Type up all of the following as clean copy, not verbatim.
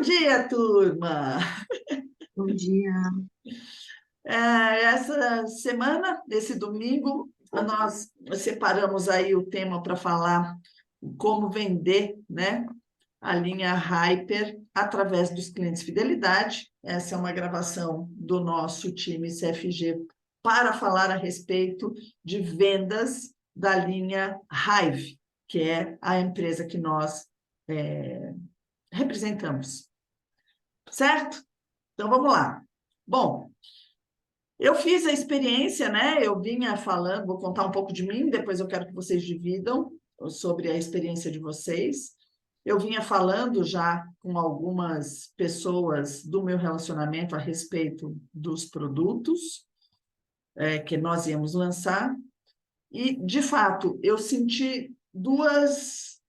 dia, turma! Bom dia. Essa semana, nesse domingo, nós separamos aí o tema para falar como vender, né, a linha Hyper através dos clientes fidelidade. Essa é uma gravação do nosso time CFG para falar a respeito de vendas da linha Hive, que é a empresa que nós representamos. Certo? Então vamos lá. Bom, eu fiz a experiência, né? Eu vinha falando, vou contar um pouco de mim, depois eu quero que vocês dividam sobre a experiência de vocês. Eu vinha falando já com algumas pessoas do meu relacionamento a respeito dos produtos que nós íamos lançar, e, de fato, eu senti duas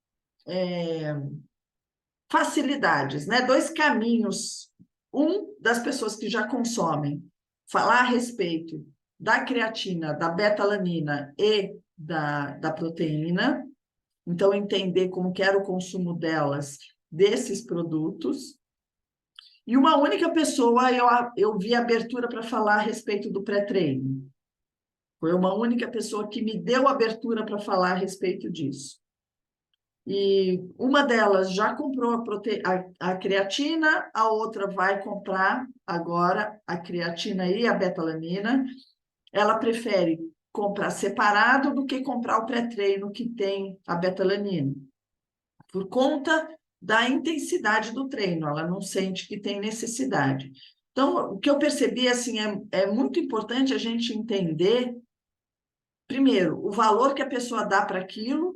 facilidades, né? Dois caminhos. Um, das pessoas que já consomem, falar a respeito da creatina, da beta-alanina e da proteína, então entender como que era o consumo delas, desses produtos. E uma única pessoa eu vi abertura para falar a respeito do pré-treino. Foi uma única pessoa que me deu abertura para falar a respeito disso. E uma delas já comprou a creatina, a outra vai comprar agora a creatina e a betalanina. Ela prefere comprar separado do que comprar o pré-treino que tem a betalanina, por conta da intensidade do treino, ela não sente que tem necessidade. Então, o que eu percebi assim, é muito importante a gente entender, primeiro, o valor que a pessoa dá para aquilo,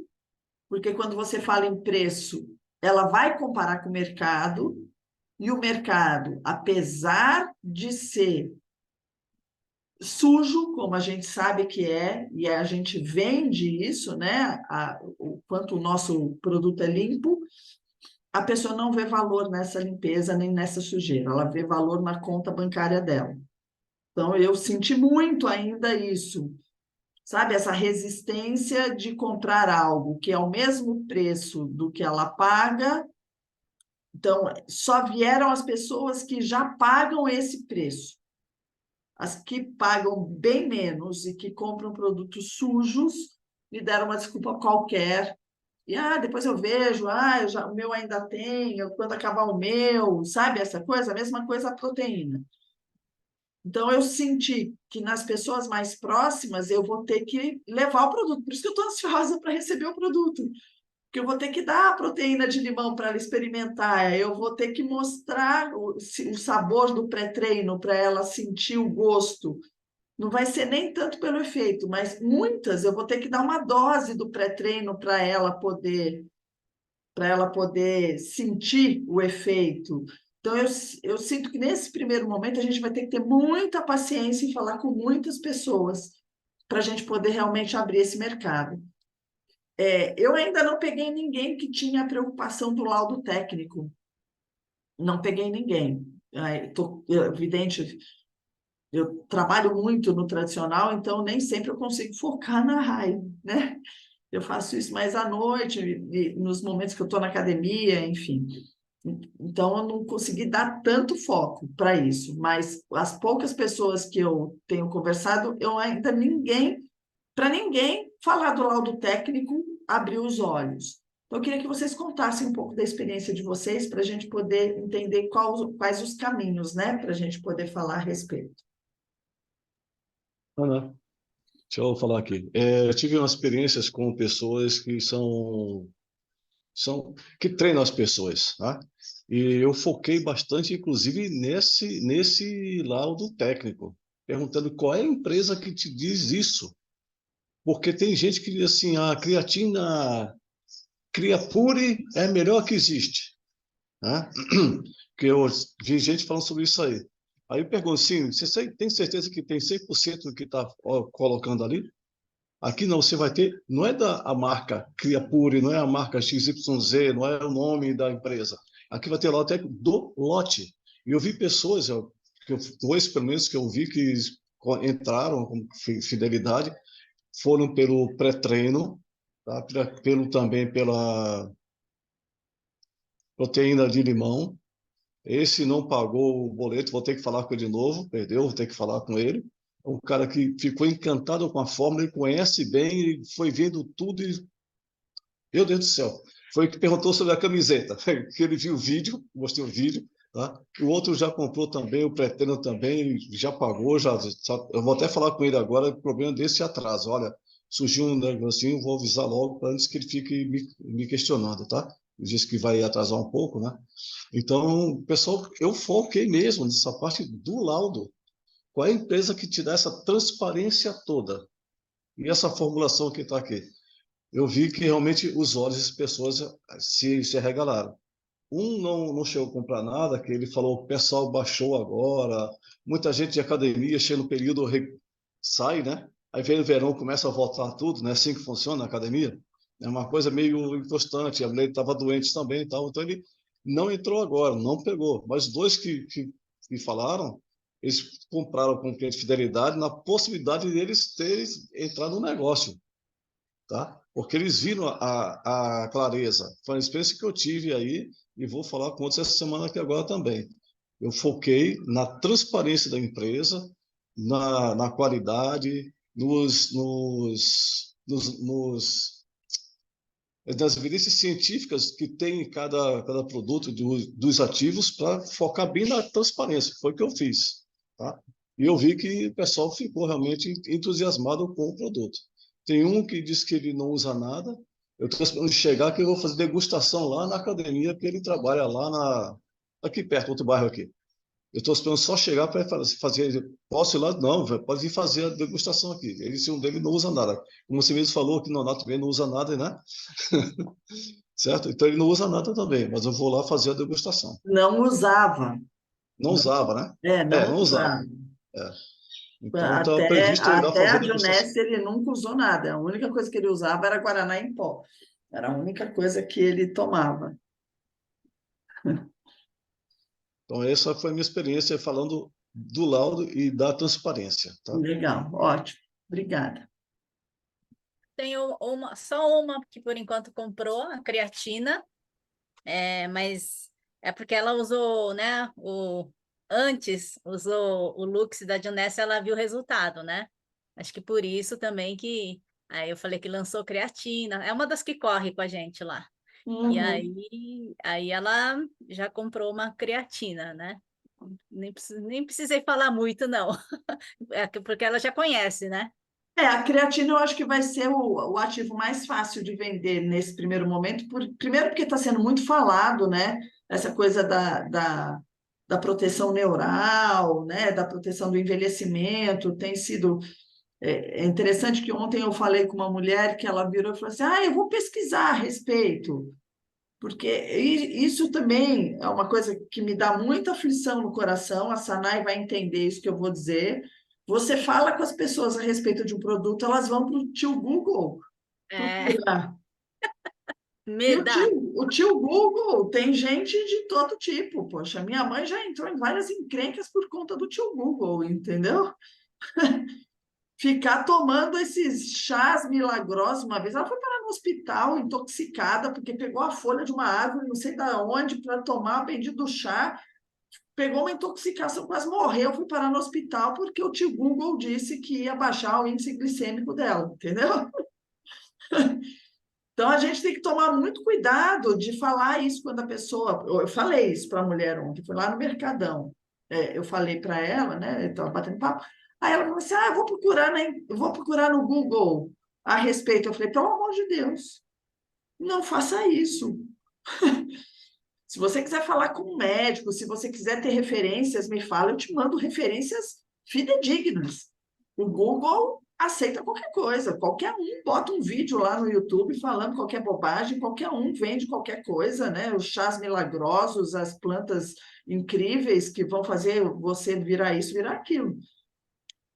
porque quando você fala em preço, ela vai comparar com o mercado, e o mercado, apesar de ser sujo, como a gente sabe que é, e a gente vende isso, né? O quanto o nosso produto é limpo, a pessoa não vê valor nessa limpeza nem nessa sujeira, ela vê valor na conta bancária dela. Então, eu senti muito ainda isso, sabe? Essa resistência de comprar algo que é o mesmo preço do que ela paga. Então, só vieram as pessoas que já pagam esse preço. As que pagam bem menos e que compram produtos sujos, me deram uma desculpa qualquer. E depois eu vejo, o meu ainda tem, quando acabar o meu, sabe essa coisa? A mesma coisa a proteína. Então, eu senti que nas pessoas mais próximas eu vou ter que levar o produto. Por isso que eu estou ansiosa para receber o produto. Porque eu vou ter que dar a proteína de limão para ela experimentar, eu vou ter que mostrar o sabor do pré-treino para ela sentir o gosto. Não vai ser nem tanto pelo efeito, mas muitas eu vou ter que dar uma dose do pré-treino para ela poder sentir o efeito. Então, eu sinto que nesse primeiro momento a gente vai ter que ter muita paciência e falar com muitas pessoas para a gente poder realmente abrir esse mercado. Eu ainda não peguei ninguém que tinha a preocupação do laudo técnico. Não peguei ninguém. Evidente, eu trabalho muito no tradicional, então nem sempre eu consigo focar na raiva, né? Eu faço isso mais à noite, nos momentos que eu estou na academia, enfim. Então, eu não consegui dar tanto foco para isso, mas as poucas pessoas que eu tenho conversado, eu ainda para ninguém falar do laudo técnico abriu os olhos. Então, eu queria que vocês contassem um pouco da experiência de vocês para a gente poder entender quais os caminhos, né, para a gente poder falar a respeito. Ana, deixa eu falar aqui. Eu tive umas experiências com pessoas que treinam as pessoas, tá? E eu foquei bastante, inclusive, nesse laudo técnico, perguntando qual é a empresa que te diz isso. Porque tem gente que diz assim, a creatina Creapure é a melhor que existe, né? Que eu vi gente falando sobre isso aí. Aí eu pergunto assim, você tem certeza que tem 100% do que está colocando ali? Aqui não, você vai ter, não é da a marca Creapure, não é a marca XYZ, não é o nome da empresa. Aqui vai ter lá até do lote. E eu vi pessoas, dois pelo menos que eu vi que entraram com fidelidade, foram pelo pré-treino, tá? Também pela proteína de limão, Esse não pagou o boleto, vou ter que falar com ele de novo, perdeu, vou ter que falar com ele. Um cara que ficou encantado com a fórmula, ele conhece bem, ele foi vendo tudo e, meu Deus do céu, foi que perguntou sobre a camiseta, que ele viu o vídeo, mostrei o vídeo, tá? O outro já comprou também, o pretendo também, ele já pagou, eu vou até falar com ele agora, o problema desse atraso, olha, surgiu um negocinho, vou avisar logo, antes que ele fique me questionando, tá? Ele disse que vai atrasar um pouco, né? Então, pessoal, eu foquei mesmo nessa parte do laudo. Qual é a empresa que te dá essa transparência toda? E essa formulação que está aqui? Eu vi que realmente os olhos das pessoas se arregalaram. Um não chegou a comprar nada, que ele falou, o pessoal baixou agora, muita gente de academia chega no período, sai, né? Aí vem o verão, começa a voltar tudo, né? Assim que funciona a academia. É uma coisa meio inconstante, a mulher estava doente também e tal, então ele não entrou agora, não pegou. Mas dois que falaram, eles compraram com cliente de fidelidade na possibilidade deles terem entrado no negócio, tá? Porque eles viram a clareza. Foi uma experiência que eu tive aí e vou falar com outros essa semana aqui agora também. Eu foquei na transparência da empresa, na qualidade, das evidências científicas que tem em cada produto dos ativos para focar bem na transparência. Foi o que eu fiz, tá? E eu vi que o pessoal ficou realmente entusiasmado com o produto. Tem um que diz que ele não usa nada. Eu estou esperando chegar que eu vou fazer degustação lá na academia, que ele trabalha lá aqui perto, outro bairro aqui. Eu estou esperando só chegar para fazer. Posso ir lá? Não, pode vir fazer a degustação aqui. Ele, se um dele não usa nada. Como você mesmo falou, que Nonato também não usa nada, né? Certo? Então ele não usa nada também, mas eu vou lá fazer a degustação. Não usava. Não usava, né? Não Não usava. usava. É. Então estava Até, previsto eu ir lá até fazer a a degustação. Dionese ele nunca usou nada. A única coisa que ele usava era Guaraná em pó. Era a única coisa que ele tomava. Então essa foi a minha experiência falando do laudo e da transparência, tá? Legal, ótimo. Obrigada. Tenho só uma que por enquanto comprou, a creatina, mas é porque ela usou, né? Antes usou o Lux da Junessa, ela viu o resultado, né? Acho que por isso também que. Aí eu falei que lançou creatina, é uma das que corre com a gente lá. E Uhum. aí ela já comprou uma creatina, né? Nem precisei falar muito, não, porque ela já conhece, né? A creatina eu acho que vai ser o ativo mais fácil de vender nesse primeiro momento, primeiro porque está sendo muito falado, né? Essa coisa da proteção neural, né? Da proteção do envelhecimento, tem sido é interessante que ontem eu falei com uma mulher que ela virou e falou assim: eu vou pesquisar a respeito, porque isso também é uma coisa que me dá muita aflição no coração. A Sanai vai entender isso que eu vou dizer. Você fala com as pessoas a respeito de um produto, elas vão para o tio Google É, procurar. E me dá. o tio Google tem gente de todo tipo. Poxa, minha mãe já entrou em várias encrencas por conta do tio Google, entendeu? Ficar tomando esses chás milagrosos. Uma vez ela foi parar no hospital intoxicada porque pegou a folha de uma árvore, não sei da onde, para tomar, bendito do chá, pegou uma intoxicação, quase morreu, foi parar no hospital porque o tio Google disse que ia baixar o índice glicêmico dela, entendeu? Então a gente tem que tomar muito cuidado de falar isso quando a pessoa. Eu falei isso para a mulher ontem, foi lá no Mercadão. Eu falei para ela, né? Eu estava batendo papo. Aí ela falou assim: eu vou procurar no Google a respeito. Eu falei, pelo amor de Deus, não faça isso. Se você quiser falar com um médico, se você quiser ter referências, me fala, eu te mando referências fidedignas. O Google aceita qualquer coisa, qualquer um bota um vídeo lá no YouTube falando qualquer bobagem, qualquer um vende qualquer coisa, né? Os chás milagrosos, as plantas incríveis que vão fazer você virar isso, virar aquilo.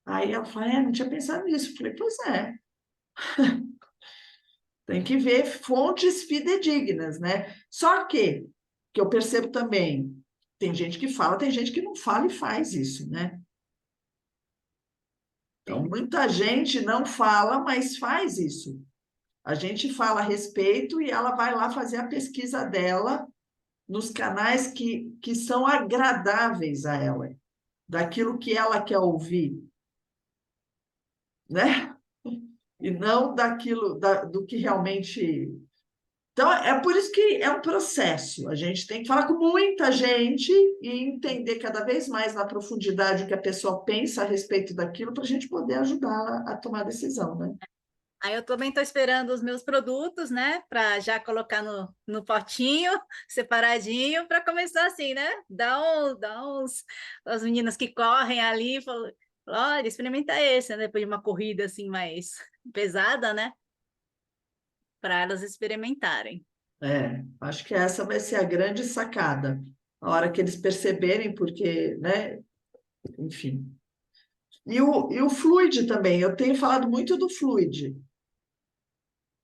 Aí ela falou, não tinha pensado nisso. Eu falei, pois é. Tem que ver fontes fidedignas, né? Só que eu percebo também, tem gente que fala, tem gente que não fala e faz isso, né? Então, Sim. muita gente não fala, mas faz isso. A gente fala a respeito e ela vai lá fazer a pesquisa dela nos canais que são agradáveis a ela, daquilo que ela quer ouvir, né? E não daquilo do que realmente. Então, é por isso que é um processo. A gente tem que falar com muita gente e entender cada vez mais na profundidade o que a pessoa pensa a respeito daquilo para a gente poder ajudá-la a tomar decisão, né? Aí eu também estou esperando os meus produtos, né? Para já colocar no potinho, separadinho, para começar assim, né? As meninas que correm ali, falam, olha, experimenta esse, né? Depois de uma corrida assim mais pesada, né? Para elas experimentarem. Acho que essa vai ser a grande sacada. A hora que eles perceberem, porque, né? Enfim. E o fluid também, eu tenho falado muito do fluid.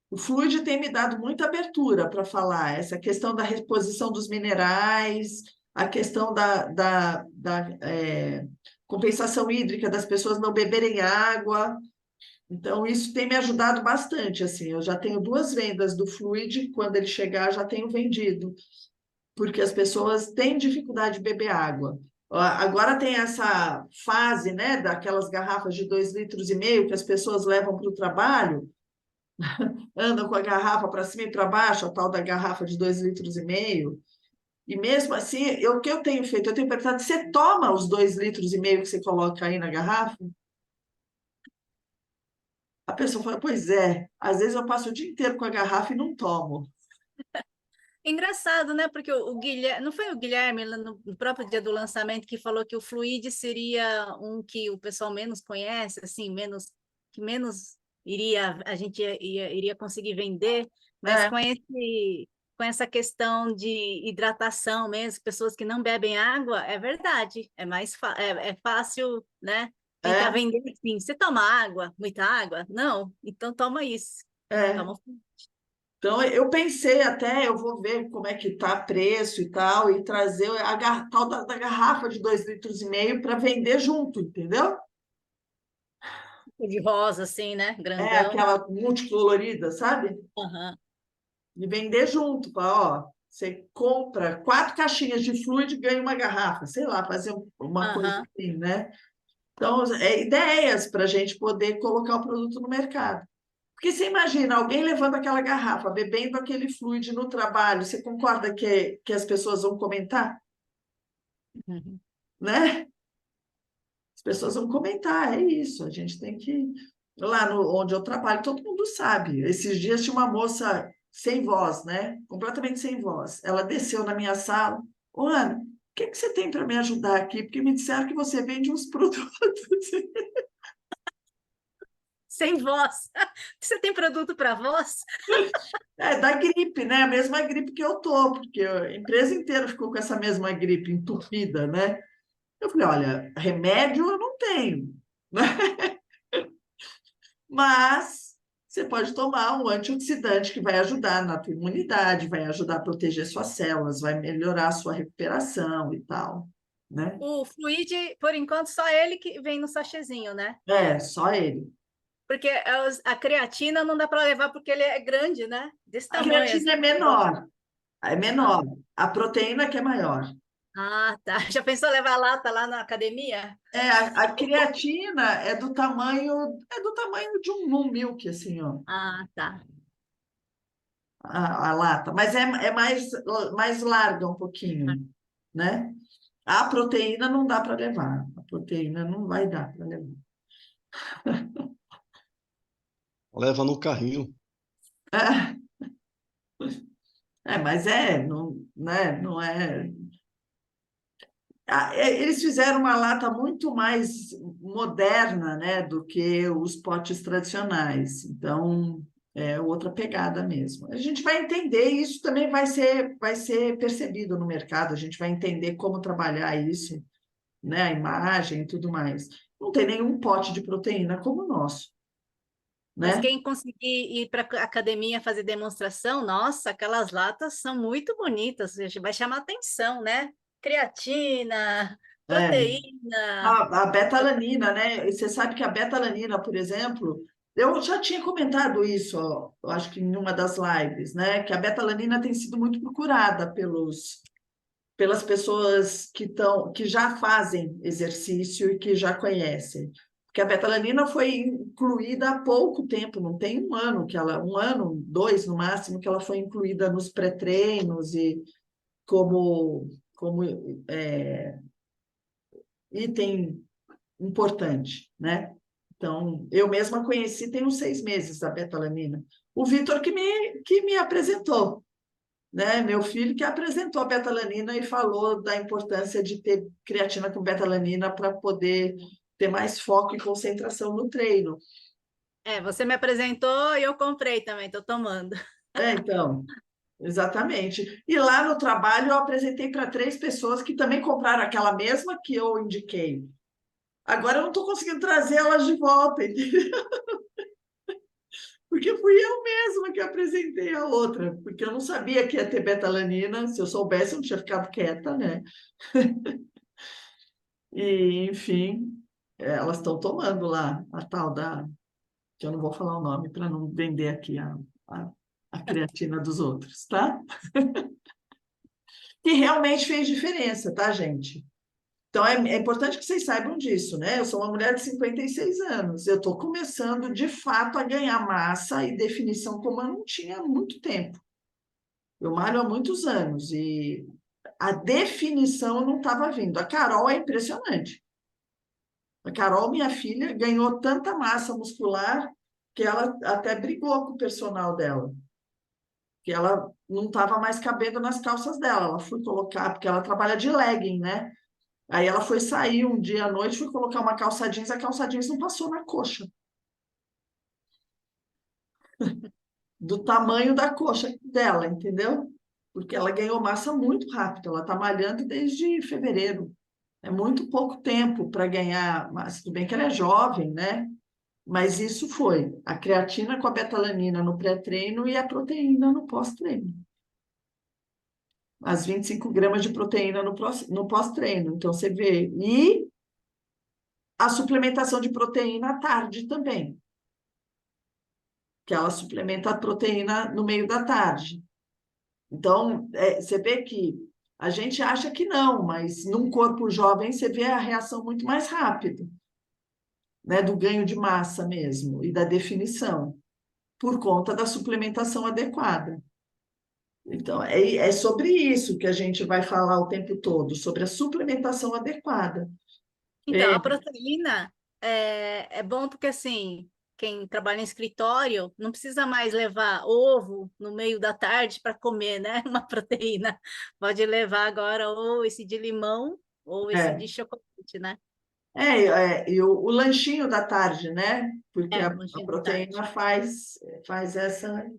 O fluid tem me dado muita abertura para falar, essa questão da reposição dos minerais, a questão da compensação hídrica, das pessoas não beberem água. Então, isso tem me ajudado bastante. Assim, eu já tenho 2 vendas do fluid, quando ele chegar, já tenho vendido, porque as pessoas têm dificuldade de beber água. Agora tem essa fase, né, daquelas garrafas de 2,5 litros que as pessoas levam para o trabalho, andam com a garrafa para cima e para baixo, a tal da garrafa de 2,5 litros. E mesmo assim, o que eu tenho feito? Eu tenho perguntado, você toma os 2,5 litros que você coloca aí na garrafa? A pessoa fala, pois é, às vezes eu passo o dia inteiro com a garrafa e não tomo. Engraçado, né? Porque o Guilherme, não foi o Guilherme no próprio dia do lançamento que falou que o Fluid seria um que o pessoal menos conhece, assim, que menos a gente iria conseguir vender, mas É, com essa questão de hidratação mesmo, pessoas que não bebem água, é verdade, é fácil, né? Tentar é, vender assim, você toma água, muita água? Não, então toma isso. é. Toma. Então, eu pensei até, eu vou ver como é que está preço e tal, e trazer tal da garrafa de 2,5 litros para vender junto, entendeu? De rosa, assim, né? É Grandão. aquela multicolorida, sabe? Aham. E vender junto, ó, você compra 4 caixinhas de fluido e ganha uma garrafa, sei lá, fazer uma coisa Aham. assim, né? Então, ideias para a gente poder colocar o produto no mercado. Porque você imagina alguém levando aquela garrafa, bebendo aquele fluido no trabalho, você concorda que as pessoas vão comentar, Uhum. né? As pessoas vão comentar, é isso, a gente tem que. Lá onde eu trabalho, todo mundo sabe. Esses dias tinha uma moça sem voz, né? Completamente sem voz. Ela desceu na minha sala. Ô, Ana, o que você tem para me ajudar aqui? Porque me disseram que você vende uns produtos. Sem voz. Você tem produto para voz? Da gripe, né? A mesma gripe que eu tô, porque a empresa inteira ficou com essa mesma gripe entupida, né? Eu falei, olha, remédio eu não tenho, né? Mas você pode tomar um antioxidante que vai ajudar na tua imunidade, vai ajudar a proteger suas células, vai melhorar a sua recuperação e tal, né? O Fluid, por enquanto, só ele que vem no sachêzinho, né? Só ele. Porque a creatina não dá para levar porque ele é grande, né? Desse A tamanho, assim. creatina é Ah, menor. A proteína que é maior. tá. Já pensou levar a lata lá na academia? A creatina é do tamanho de um milk, assim, ó, Ah, tá. a lata, mas é mais larga um pouquinho, né? A proteína não dá para levar, a proteína não vai dar para levar. Leva no carrinho. Mas não, né, não é. Eles fizeram uma lata muito mais moderna, né, do que os potes tradicionais. Então, é outra pegada mesmo. A gente vai entender, e isso também vai ser percebido no mercado, a gente vai entender como trabalhar isso, né, a imagem e tudo mais. Não tem nenhum pote de proteína como o nosso, Mas né? quem conseguir ir para a academia fazer demonstração, nossa, aquelas latas são muito bonitas, vai chamar atenção, né? Creatina, É. proteína. A betalanina, né? E você sabe que a betalanina, por exemplo, eu já tinha comentado isso, ó, eu acho que em uma das lives, né? Que a betalanina tem sido muito procurada pelas pessoas que já fazem exercício e que já conhecem. Porque a betalanina foi incluída há pouco tempo, não tem um ano que ela, um ano, 2 no máximo, que ela foi incluída nos pré-treinos e como item importante, né? Então, eu mesma conheci tem uns 6 meses a betalanina. O Vitor que me apresentou, né? Meu filho que apresentou a betalanina e falou da importância de ter creatina com betalanina para poder ter mais foco e concentração no treino. Você me apresentou e eu comprei também, estou tomando. Então, exatamente. E lá no trabalho eu apresentei para 3 pessoas que também compraram aquela mesma que eu indiquei. Agora eu não estou conseguindo trazer elas de volta, entendeu? Porque fui eu mesma que apresentei a outra, porque eu não sabia que ia ter betalanina. Se eu soubesse, eu não tinha ficado quieta, né? E, enfim, elas estão tomando lá a tal da, que eu não vou falar o nome para não vender aqui a, a creatina dos outros, tá? Que realmente fez diferença, tá, gente? Então, é importante que vocês saibam disso, né? Eu sou uma mulher de 56 anos, eu estou começando, de fato, a ganhar massa e definição como eu não tinha há muito tempo. Eu malho há muitos anos e a definição não estava vindo. A Carol é impressionante. A Carol, minha filha, ganhou tanta massa muscular que ela até brigou com o personal dela, que ela não estava mais cabendo nas calças dela. Ela foi colocar, porque ela trabalha de legging, né? Aí ela foi sair um dia à noite, foi colocar uma calça jeans, a calça jeans não passou na coxa. Do tamanho da coxa dela, entendeu? Porque ela ganhou massa muito rápido, ela está malhando desde fevereiro. É muito pouco tempo para ganhar massa. Tudo bem que ela é jovem, né? Mas isso foi a creatina com a betalanina no pré-treino e a proteína no pós-treino. As 25 gramas de proteína no pós-treino. Então, você vê. E a suplementação de proteína à tarde também, que ela suplementa a proteína no meio da tarde. Então, você vê que a gente acha que não, mas num corpo jovem você vê a reação muito mais rápida, né, do ganho de massa mesmo e da definição, por conta da suplementação adequada. Então, é sobre isso que a gente vai falar o tempo todo, sobre a suplementação adequada. Então, a proteína é bom porque, assim, quem trabalha em escritório não precisa mais levar ovo no meio da tarde para comer, né? Uma proteína. Pode levar agora ou esse de limão ou esse É, de chocolate, né? e o lanchinho da tarde, né? Porque É, a um lanchinho da proteína tarde. faz essa.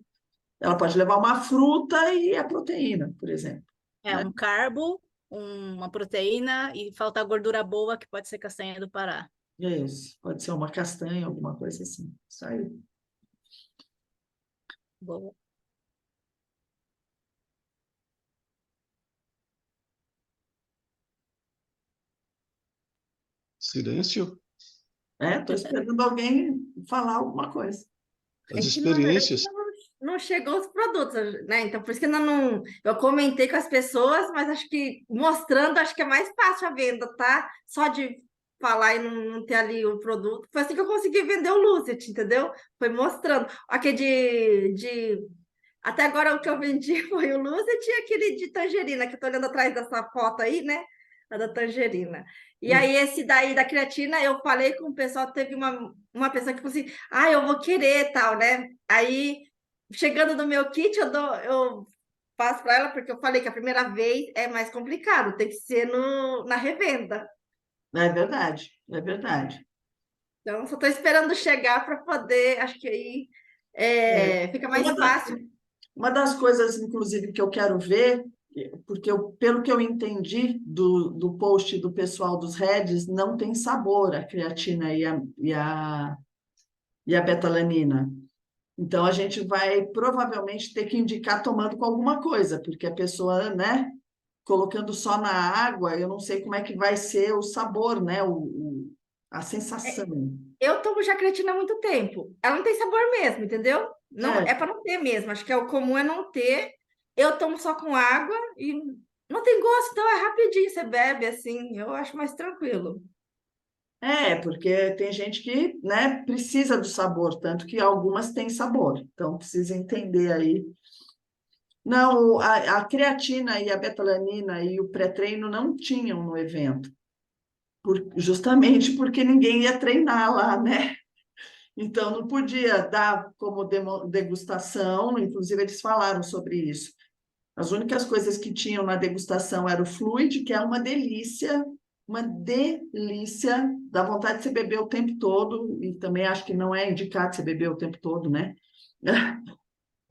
Ela pode levar uma fruta e a proteína, por exemplo, É né? um carbo, uma proteína e falta gordura boa, que pode ser castanha do Pará. Isso, pode ser uma castanha, alguma coisa assim. Isso aí. Boa. Silêncio, Estou esperando alguém falar alguma coisa. as É que, na verdade, experiências. não chegou os produtos, né? Então, por isso que ainda não. Eu comentei com as pessoas, mas acho que mostrando, acho que é mais fácil a venda, tá? Só de falar e não ter ali o produto. Foi assim que eu consegui vender o Lucet, entendeu? Foi mostrando. Aqui até agora o que eu vendi foi o Lucet e aquele de tangerina, que eu tô olhando atrás dessa foto aí, né? A da tangerina. E aí, esse daí da creatina, eu falei com o pessoal, teve uma pessoa que falou assim, eu vou querer tal, né? Aí, chegando no meu kit, eu passo para ela, porque eu falei que a primeira vez é mais complicado, tem que ser na revenda. É verdade, é verdade. Então, só estou esperando chegar para poder, acho que aí É. fica mais Uma, da- fácil. uma das coisas, inclusive, que eu quero ver, porque pelo que eu entendi do post do pessoal dos Reds, não tem sabor a creatina e a betalanina. Então, a gente vai provavelmente ter que indicar tomando com alguma coisa, porque a pessoa, né, colocando só na água, eu não sei como é que vai ser o sabor, né, a sensação. Eu tomo já creatina há muito tempo. Ela não tem sabor mesmo, entendeu? Não, É, é para não ter mesmo. Acho que é o comum é não ter. Eu tomo só com água e Não tem gosto, então é rapidinho, você bebe assim, eu acho mais tranquilo. Porque tem gente que, né, precisa do sabor, tanto que algumas têm sabor, então precisa entender aí. Não, a creatina e a betalanina e o pré-treino não tinham no evento, justamente porque ninguém ia treinar lá, né? Então não podia dar como degustação, inclusive eles falaram sobre isso. As únicas coisas que tinham na degustação era o fluid, que é uma delícia, dá vontade de você beber o tempo todo, e também acho que não é indicado você beber o tempo todo, né?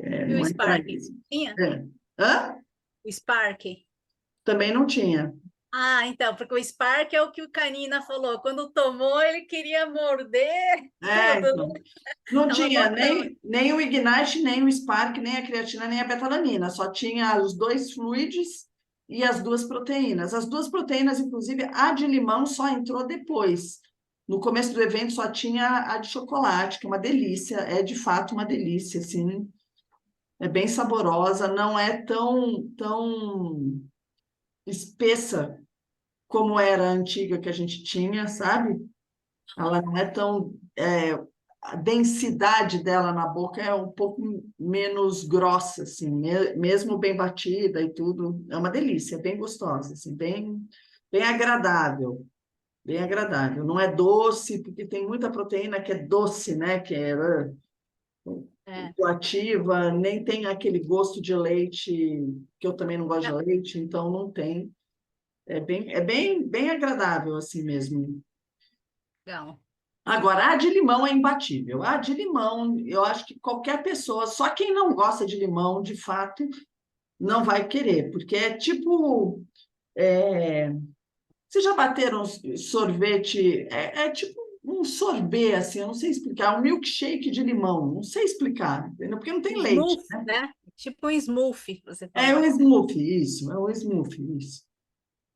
E o Não é para Spark? isso. Tinha? É. Hã? O Spark? Também não tinha. Ah, então, porque o Spark é o que o Canina falou. Quando tomou, ele queria morder tudo, Então. Não tava tinha botando. nem o Ignite, nem o Spark, nem a creatina, nem a betalanina. Só tinha os dois fluids e as duas proteínas. As duas proteínas, inclusive, a de limão só entrou depois. No começo do evento só tinha a de chocolate, que é uma delícia. É, de fato, uma delícia, assim. É bem saborosa, não é tão espessa como era a antiga que a gente tinha, sabe? Ela não é tão. A densidade dela na boca é um pouco menos grossa, assim, mesmo bem batida e tudo. É uma delícia, é bem gostosa, assim, bem agradável. Bem agradável. Não é doce, porque tem muita proteína que é doce, né? Que é É. ativa, nem tem aquele gosto de leite, que eu também não gosto de Não, leite, então não tem. Bem agradável assim mesmo. legal. Agora, a de limão é imbatível. A de limão, eu acho que qualquer pessoa, só quem não gosta de limão, de fato, não vai querer, porque é tipo. é, Vocês já bateram sorvete? É tipo um sorbet, assim, eu não sei explicar, um milkshake de limão, não sei explicar, entendeu? Porque não tem leite, Smooth, né? né? Tipo um smoothie, você É um falou. smoothie, isso, é um smoothie, isso.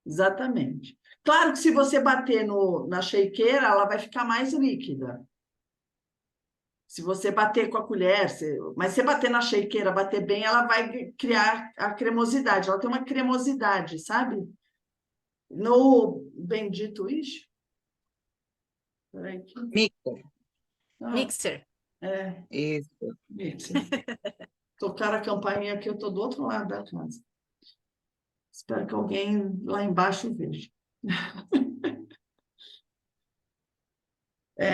Exatamente. Claro que se você bater na shakeira, ela vai ficar mais líquida. Se você bater com a colher, mas se bater na shakeira, bater bem, ela vai criar a cremosidade. Ela tem uma cremosidade, sabe? No bendito ixi. Peraí. Mixer. Ah, Mixer. Isso. mixer. Tocaram a campainha aqui, eu estou do outro lado da casa. Espero que alguém lá embaixo veja.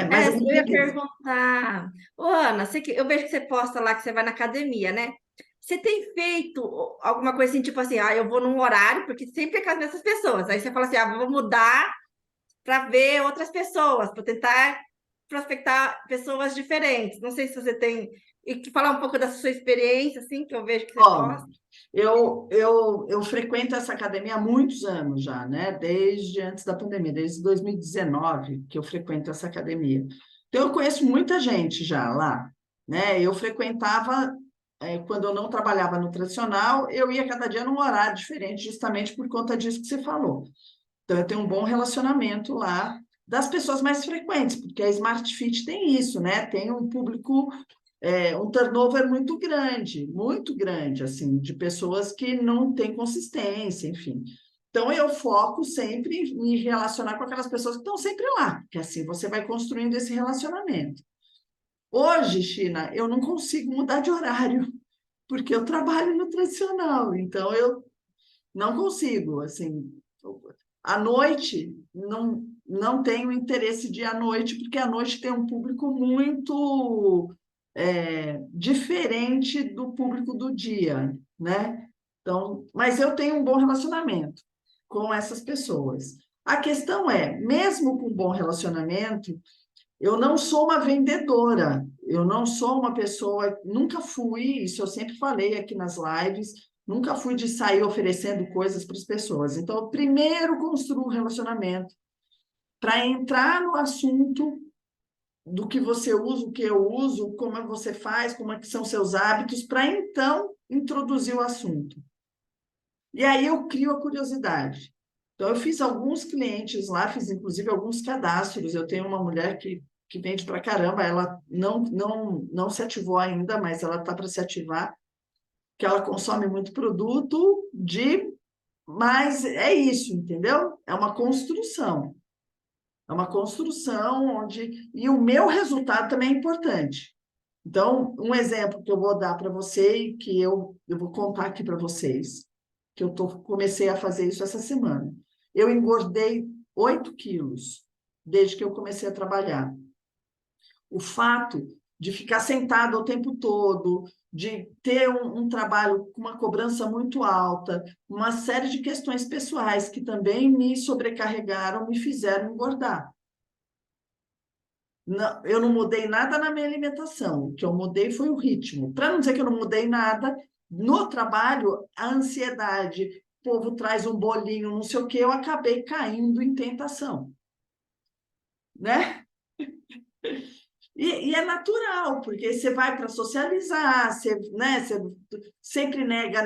Mas é Eu uma ia delícia. perguntar, ô Ana, eu vejo que você posta lá que você vai na academia, né? Você tem feito alguma coisa assim, tipo assim, eu vou num horário, porque sempre é com as mesmas pessoas. Aí você fala assim, vou mudar para ver outras pessoas, para tentar prospectar pessoas diferentes. Não sei se você tem. E que falar um pouco da sua experiência, assim, que eu vejo que você Ó, posta. eu frequento essa academia há muitos anos já, né? Desde antes da pandemia, desde 2019 que eu frequento essa academia. Então, eu conheço muita gente já lá, né? Eu frequentava, quando eu não trabalhava no tradicional, eu ia cada dia num horário diferente, justamente por conta disso que você falou. Então, eu tenho um bom relacionamento lá das pessoas mais frequentes, porque a Smart Fit tem isso, né? Tem um público um turnover muito grande, assim, de pessoas que não têm consistência, enfim. Então, eu foco sempre em me relacionar com aquelas pessoas que estão sempre lá, que assim você vai construindo esse relacionamento. Hoje, China, eu não consigo mudar de horário, porque eu trabalho no tradicional, então eu não consigo, assim, à noite não tenho interesse de ir à noite, porque à noite tem um público muito diferente do público do dia, né? Então, mas eu tenho um bom relacionamento com essas pessoas. A questão é, mesmo com um bom relacionamento, eu não sou uma vendedora, eu não sou uma pessoa, nunca fui, isso eu sempre falei aqui nas lives, nunca fui de sair oferecendo coisas para as pessoas. Então, eu primeiro construo um relacionamento para entrar no assunto do que você usa, o que eu uso, como é que você faz, como é que são seus hábitos, para então introduzir o assunto. E aí eu crio a curiosidade. Então, eu fiz alguns clientes lá, fiz inclusive alguns cadastros. Eu tenho uma mulher que vende para caramba, ela não se ativou ainda, mas ela está para se ativar, que ela consome muito produto de Mas é isso, entendeu? É uma construção. É uma construção onde... E o meu resultado também é importante. Então, um exemplo que eu vou dar para você e que eu vou contar aqui para vocês, que comecei a fazer isso essa semana. Eu engordei 8 quilos desde que eu comecei a trabalhar. O fato de ficar sentado o tempo todo, de ter um trabalho com uma cobrança muito alta, uma série de questões pessoais que também me sobrecarregaram, me fizeram engordar. Não, eu não mudei nada na minha alimentação, o que eu mudei foi o ritmo. Para não dizer que eu não mudei nada, no trabalho, a ansiedade, o povo traz um bolinho, não sei o quê, eu acabei caindo em tentação, né? E é natural, porque você vai para socializar, você, né, você sempre nega,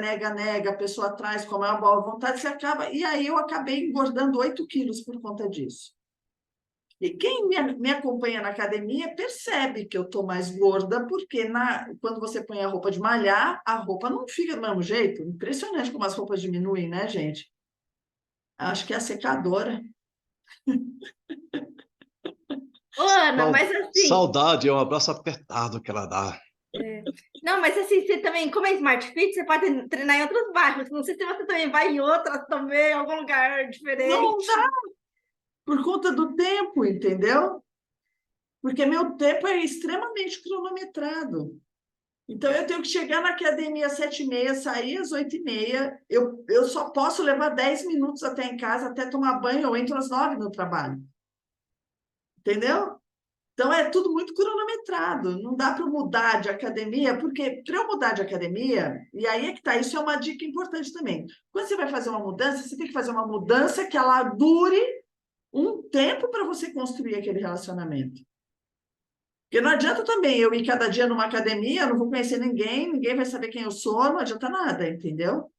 a pessoa traz com a maior boa vontade, você acaba... E aí eu acabei engordando 8 quilos por conta disso. E quem me acompanha na academia percebe que eu estou mais gorda, porque quando você põe a roupa de malhar, a roupa não fica do mesmo jeito. Impressionante como as roupas diminuem, né, gente? Acho que é a secadora. Ô, Ana, mas assim, Saudade, é um abraço apertado que ela dá. não, mas assim, você também, como é Smart Fit, você pode treinar em outros bairros. Não sei se você também vai em outras também, em algum lugar Não diferente. dá por conta do tempo, entendeu? Porque meu tempo é extremamente cronometrado. Então, eu tenho que chegar na academia às 7h30, sair às 8h30. Eu só posso levar 10 minutos até em casa, até tomar banho, eu entro às 9 no trabalho. Entendeu? Então, é tudo muito cronometrado. Não dá para mudar de academia, porque para eu mudar de academia, e aí é que tá, isso é uma dica importante também. Quando você vai fazer uma mudança, você tem que fazer uma mudança que ela dure um tempo para você construir aquele relacionamento. Porque não adianta também eu ir cada dia numa academia, eu não vou conhecer ninguém, ninguém vai saber quem eu sou, não adianta nada, entendeu?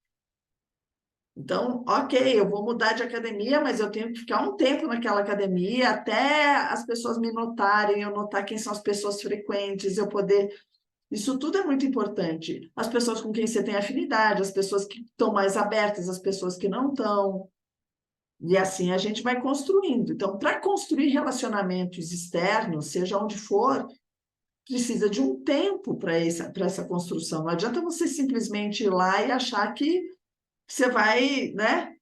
Então, ok, eu vou mudar de academia, mas eu tenho que ficar um tempo naquela academia até as pessoas me notarem, eu notar quem são as pessoas frequentes, eu poder... Isso tudo é muito importante. As pessoas com quem você tem afinidade, as pessoas que estão mais abertas, as pessoas que não estão. E assim a gente vai construindo. Então, para construir relacionamentos externos, seja onde for, precisa de um tempo para essa construção. Não adianta você simplesmente ir lá e achar que você vai, né?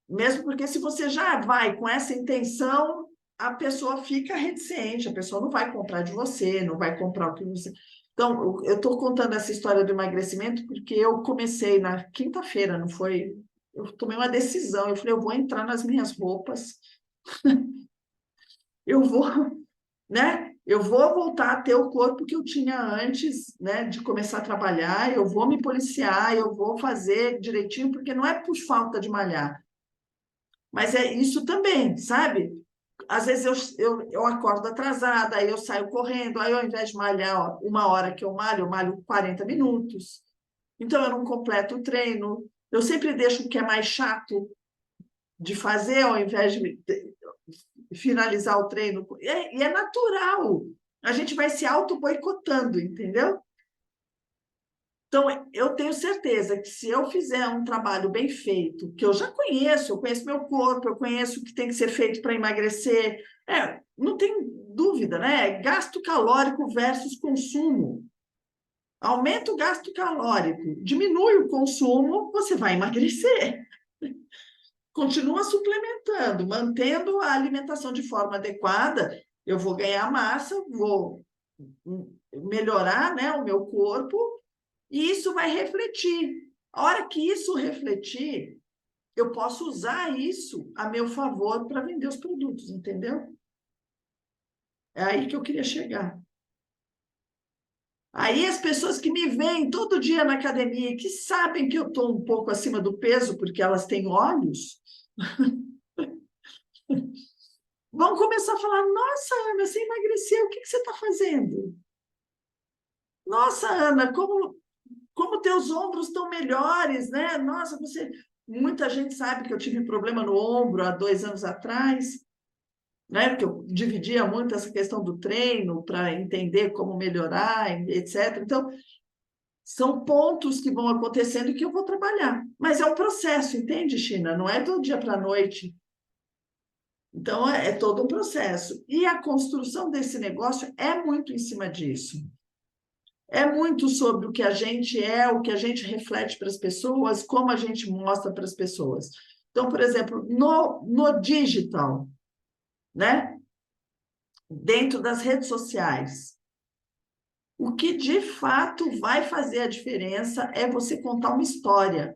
Mesmo porque se você já vai com essa intenção, a pessoa fica reticente, a pessoa não vai comprar de você, não vai comprar o que você... Então, eu estou contando essa história do emagrecimento porque eu comecei na quinta-feira, não foi? Eu tomei uma decisão, eu falei, eu vou entrar nas minhas roupas, eu vou, né? Eu vou voltar a ter o corpo que eu tinha antes, né, de começar a trabalhar, eu vou me policiar, eu vou fazer direitinho, porque não é por falta de malhar, mas é isso também, sabe? Às vezes eu acordo atrasada, aí eu saio correndo, aí ao invés de malhar 1 hora que eu malho 40 minutos. Então eu não completo o treino, eu sempre deixo o que é mais chato de fazer, ao invés de finalizar o treino. E é natural. A gente vai se auto-boicotando, entendeu? Então, eu tenho certeza que se eu fizer um trabalho bem feito, que eu já conheço, eu conheço meu corpo, eu conheço o que tem que ser feito para emagrecer, não tem dúvida, né? Gasto calórico versus consumo. Aumenta o gasto calórico, diminui o consumo, você vai emagrecer. Continua suplementando, mantendo a alimentação de forma adequada, eu vou ganhar massa, vou melhorar, né, o meu corpo, e isso vai refletir. A hora que isso refletir, eu posso usar isso a meu favor para vender os produtos, entendeu? É aí que eu queria chegar. Aí as pessoas que me veem todo dia na academia e que sabem que eu estou um pouco acima do peso, porque elas têm olhos, vão começar a falar, nossa, Ana, você emagreceu, o que você está fazendo? Nossa, Ana, como teus ombros estão melhores, né? Nossa, você... Muita gente sabe que eu tive problema no ombro há 2 anos atrás, né? Porque eu dividia muito essa questão do treino para entender como melhorar, etc. Então, São pontos que vão acontecendo que eu vou trabalhar. Mas é um processo, entende, China? Não é do dia para a noite. Então, é todo um processo. E a construção desse negócio é muito em cima disso. É muito sobre o que a gente é, o que a gente reflete para as pessoas, como a gente mostra para as pessoas. Então, por exemplo, no digital, né? Dentro das redes sociais, o que de fato vai fazer a diferença é você contar uma história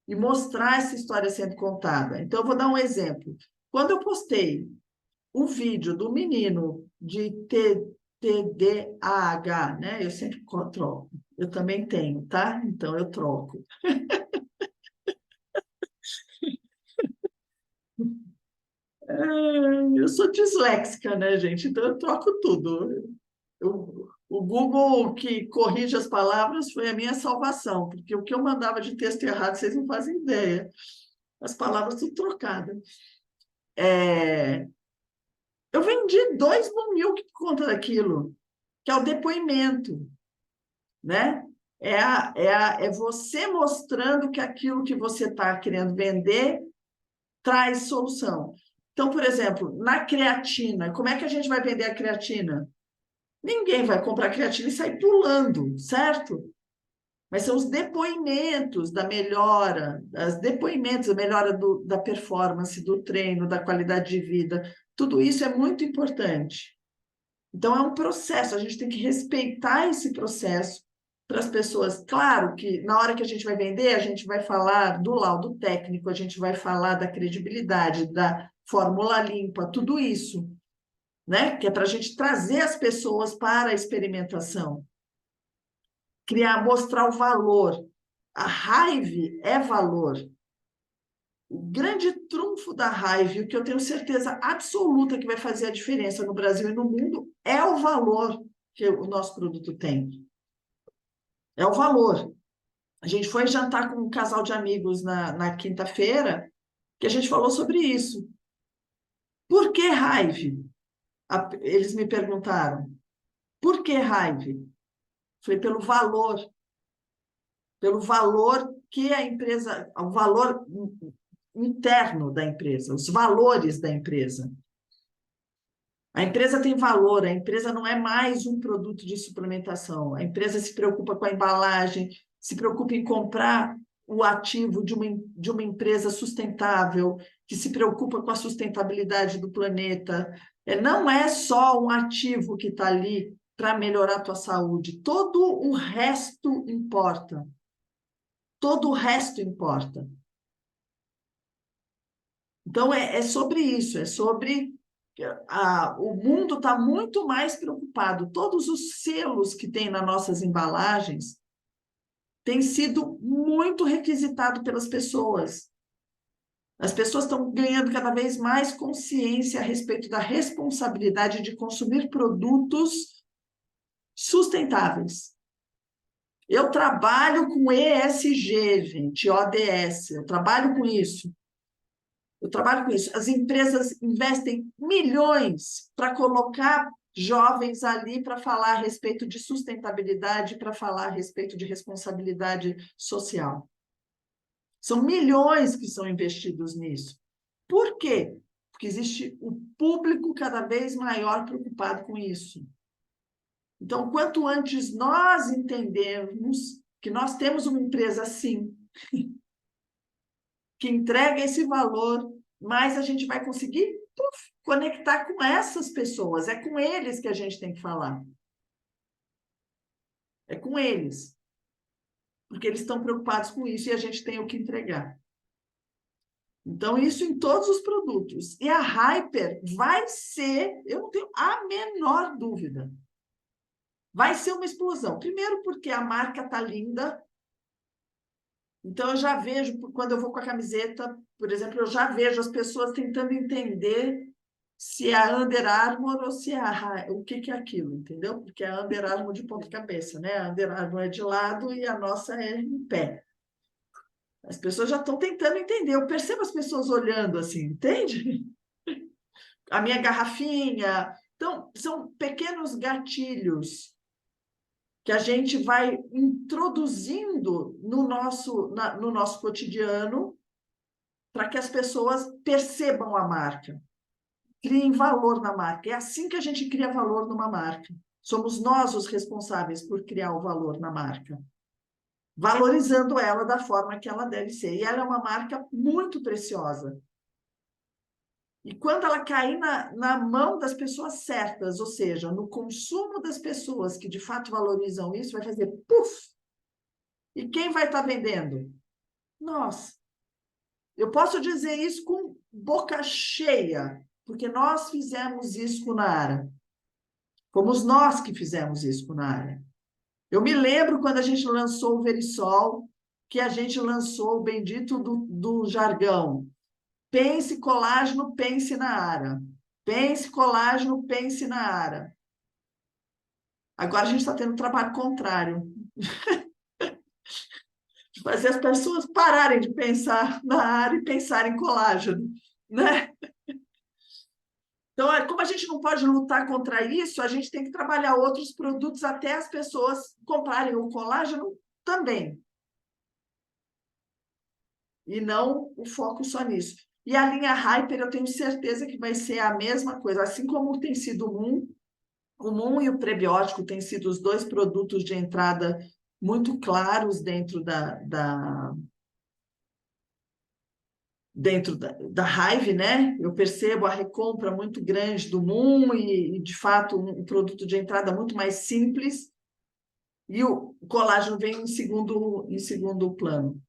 e mostrar essa história sendo contada. Então, eu vou dar um exemplo. Quando eu postei o vídeo do menino de TDAH, né? Eu sempre troco. Eu também tenho, tá? Então, eu troco. Eu sou disléxica, né, gente? Então, eu troco tudo. O Google que corrige as palavras foi a minha salvação, porque o que eu mandava de texto errado, vocês não fazem ideia. As palavras tudo trocadas. Eu vendi 2.000 por conta daquilo, que é o depoimento, né? É você mostrando que aquilo que você está querendo vender traz solução. Então, por exemplo, na creatina, como é que a gente vai vender a creatina? Ninguém vai comprar creatina e sair pulando, certo? Mas são os depoimentos da melhora, depoimentos da melhora da performance, do treino, da qualidade de vida. Tudo isso é muito importante. Então, é um processo, a gente tem que respeitar esse processo para as pessoas. Claro que na hora que a gente vai vender, a gente vai falar do laudo técnico, a gente vai falar da credibilidade, da fórmula limpa, tudo isso, né? Que é para a gente trazer as pessoas para a experimentação. Mostrar o valor. A raiva é valor. O grande trunfo da raiva, o que eu tenho certeza absoluta que vai fazer a diferença no Brasil e no mundo, é o valor que o nosso produto tem. É o valor. A gente foi jantar com um casal de amigos na quinta-feira, que a gente falou sobre isso. Por que raiva? Eles me perguntaram. Por que raiva? Falei, pelo valor que a empresa, o valor interno da empresa, os valores da empresa. A empresa tem valor, a empresa não é mais um produto de suplementação, a empresa se preocupa com a embalagem, se preocupa em comprar o ativo de uma empresa sustentável, que se preocupa com a sustentabilidade do planeta. Não é só um ativo que está ali para melhorar a tua saúde, todo o resto importa. Todo o resto importa. Então, é sobre isso, é sobre... o mundo está muito mais preocupado. Todos os selos que tem nas nossas embalagens têm sido muito requisitados pelas pessoas. As pessoas estão ganhando cada vez mais consciência a respeito da responsabilidade de consumir produtos sustentáveis. Eu trabalho com ESG, gente, ODS, eu trabalho com isso. As empresas investem milhões para colocar jovens ali para falar a respeito de sustentabilidade, para falar a respeito de responsabilidade social. São milhões que são investidos nisso. Por quê? Porque existe um público cada vez maior preocupado com isso. Então, quanto antes nós entendermos que nós temos uma empresa assim, que entrega esse valor, mais a gente vai conseguir conectar com essas pessoas. É com eles que a gente tem que falar. É com eles. Porque eles estão preocupados com isso e a gente tem o que entregar. Então, isso em todos os produtos. E a Hyper vai ser, eu não tenho a menor dúvida, vai ser uma explosão. Primeiro porque a marca está linda. Então, eu já vejo, quando eu vou com a camiseta, por exemplo, eu já vejo as pessoas tentando entender se é a Under Armour ou se é o que é aquilo, entendeu? Porque é a Under Armour de ponta cabeça, né? A Under Armour é de lado e a nossa é em pé. As pessoas já estão tentando entender. Eu percebo as pessoas olhando assim, entende? A minha garrafinha. Então, são pequenos gatilhos que a gente vai introduzindo no nosso cotidiano para que as pessoas percebam a marca, criem valor na marca. É assim que a gente cria valor numa marca. Somos nós os responsáveis por criar o valor na marca, valorizando ela da forma que ela deve ser. E ela é uma marca muito preciosa. E quando ela cair na mão das pessoas certas, ou seja, no consumo das pessoas que de fato valorizam isso, vai fazer puf! E quem vai estar vendendo? Nós. Eu posso dizer isso com boca cheia, porque nós fizemos isso com Nara. Fomos nós que fizemos isso com Nara. Eu me lembro quando a gente lançou o Verisol, que a gente lançou o bendito do jargão. Pense colágeno, pense na Ara. Pense colágeno, pense na Ara. Agora a gente está tendo um trabalho contrário. De fazer as pessoas pararem de pensar na Ara e pensar em colágeno, né? Então, como a gente não pode lutar contra isso, a gente tem que trabalhar outros produtos até as pessoas comprarem o colágeno também. E não o foco só nisso. E a linha Hyper, eu tenho certeza que vai ser a mesma coisa. Assim como tem sido o Moon e o prebiótico têm sido os dois produtos de entrada muito claros dentro da Hive, né? Eu percebo a recompra muito grande do Moon e de fato, um produto de entrada muito mais simples. E o colágeno vem em segundo plano.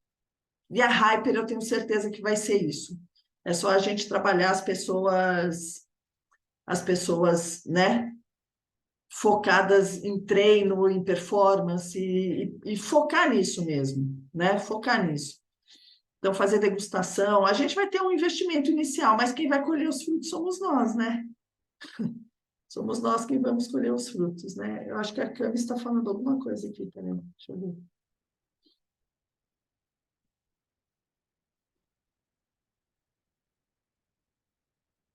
E a Hyper, eu tenho certeza que vai ser isso. É só a gente trabalhar as pessoas, né, focadas em treino, em performance, e focar nisso mesmo, né? Focar nisso. Então, fazer degustação. A gente vai ter um investimento inicial, mas quem vai colher os frutos somos nós, né? Somos nós quem vamos colher os frutos, né? Eu acho que a Cami está falando alguma coisa aqui, peraí, deixa eu ver.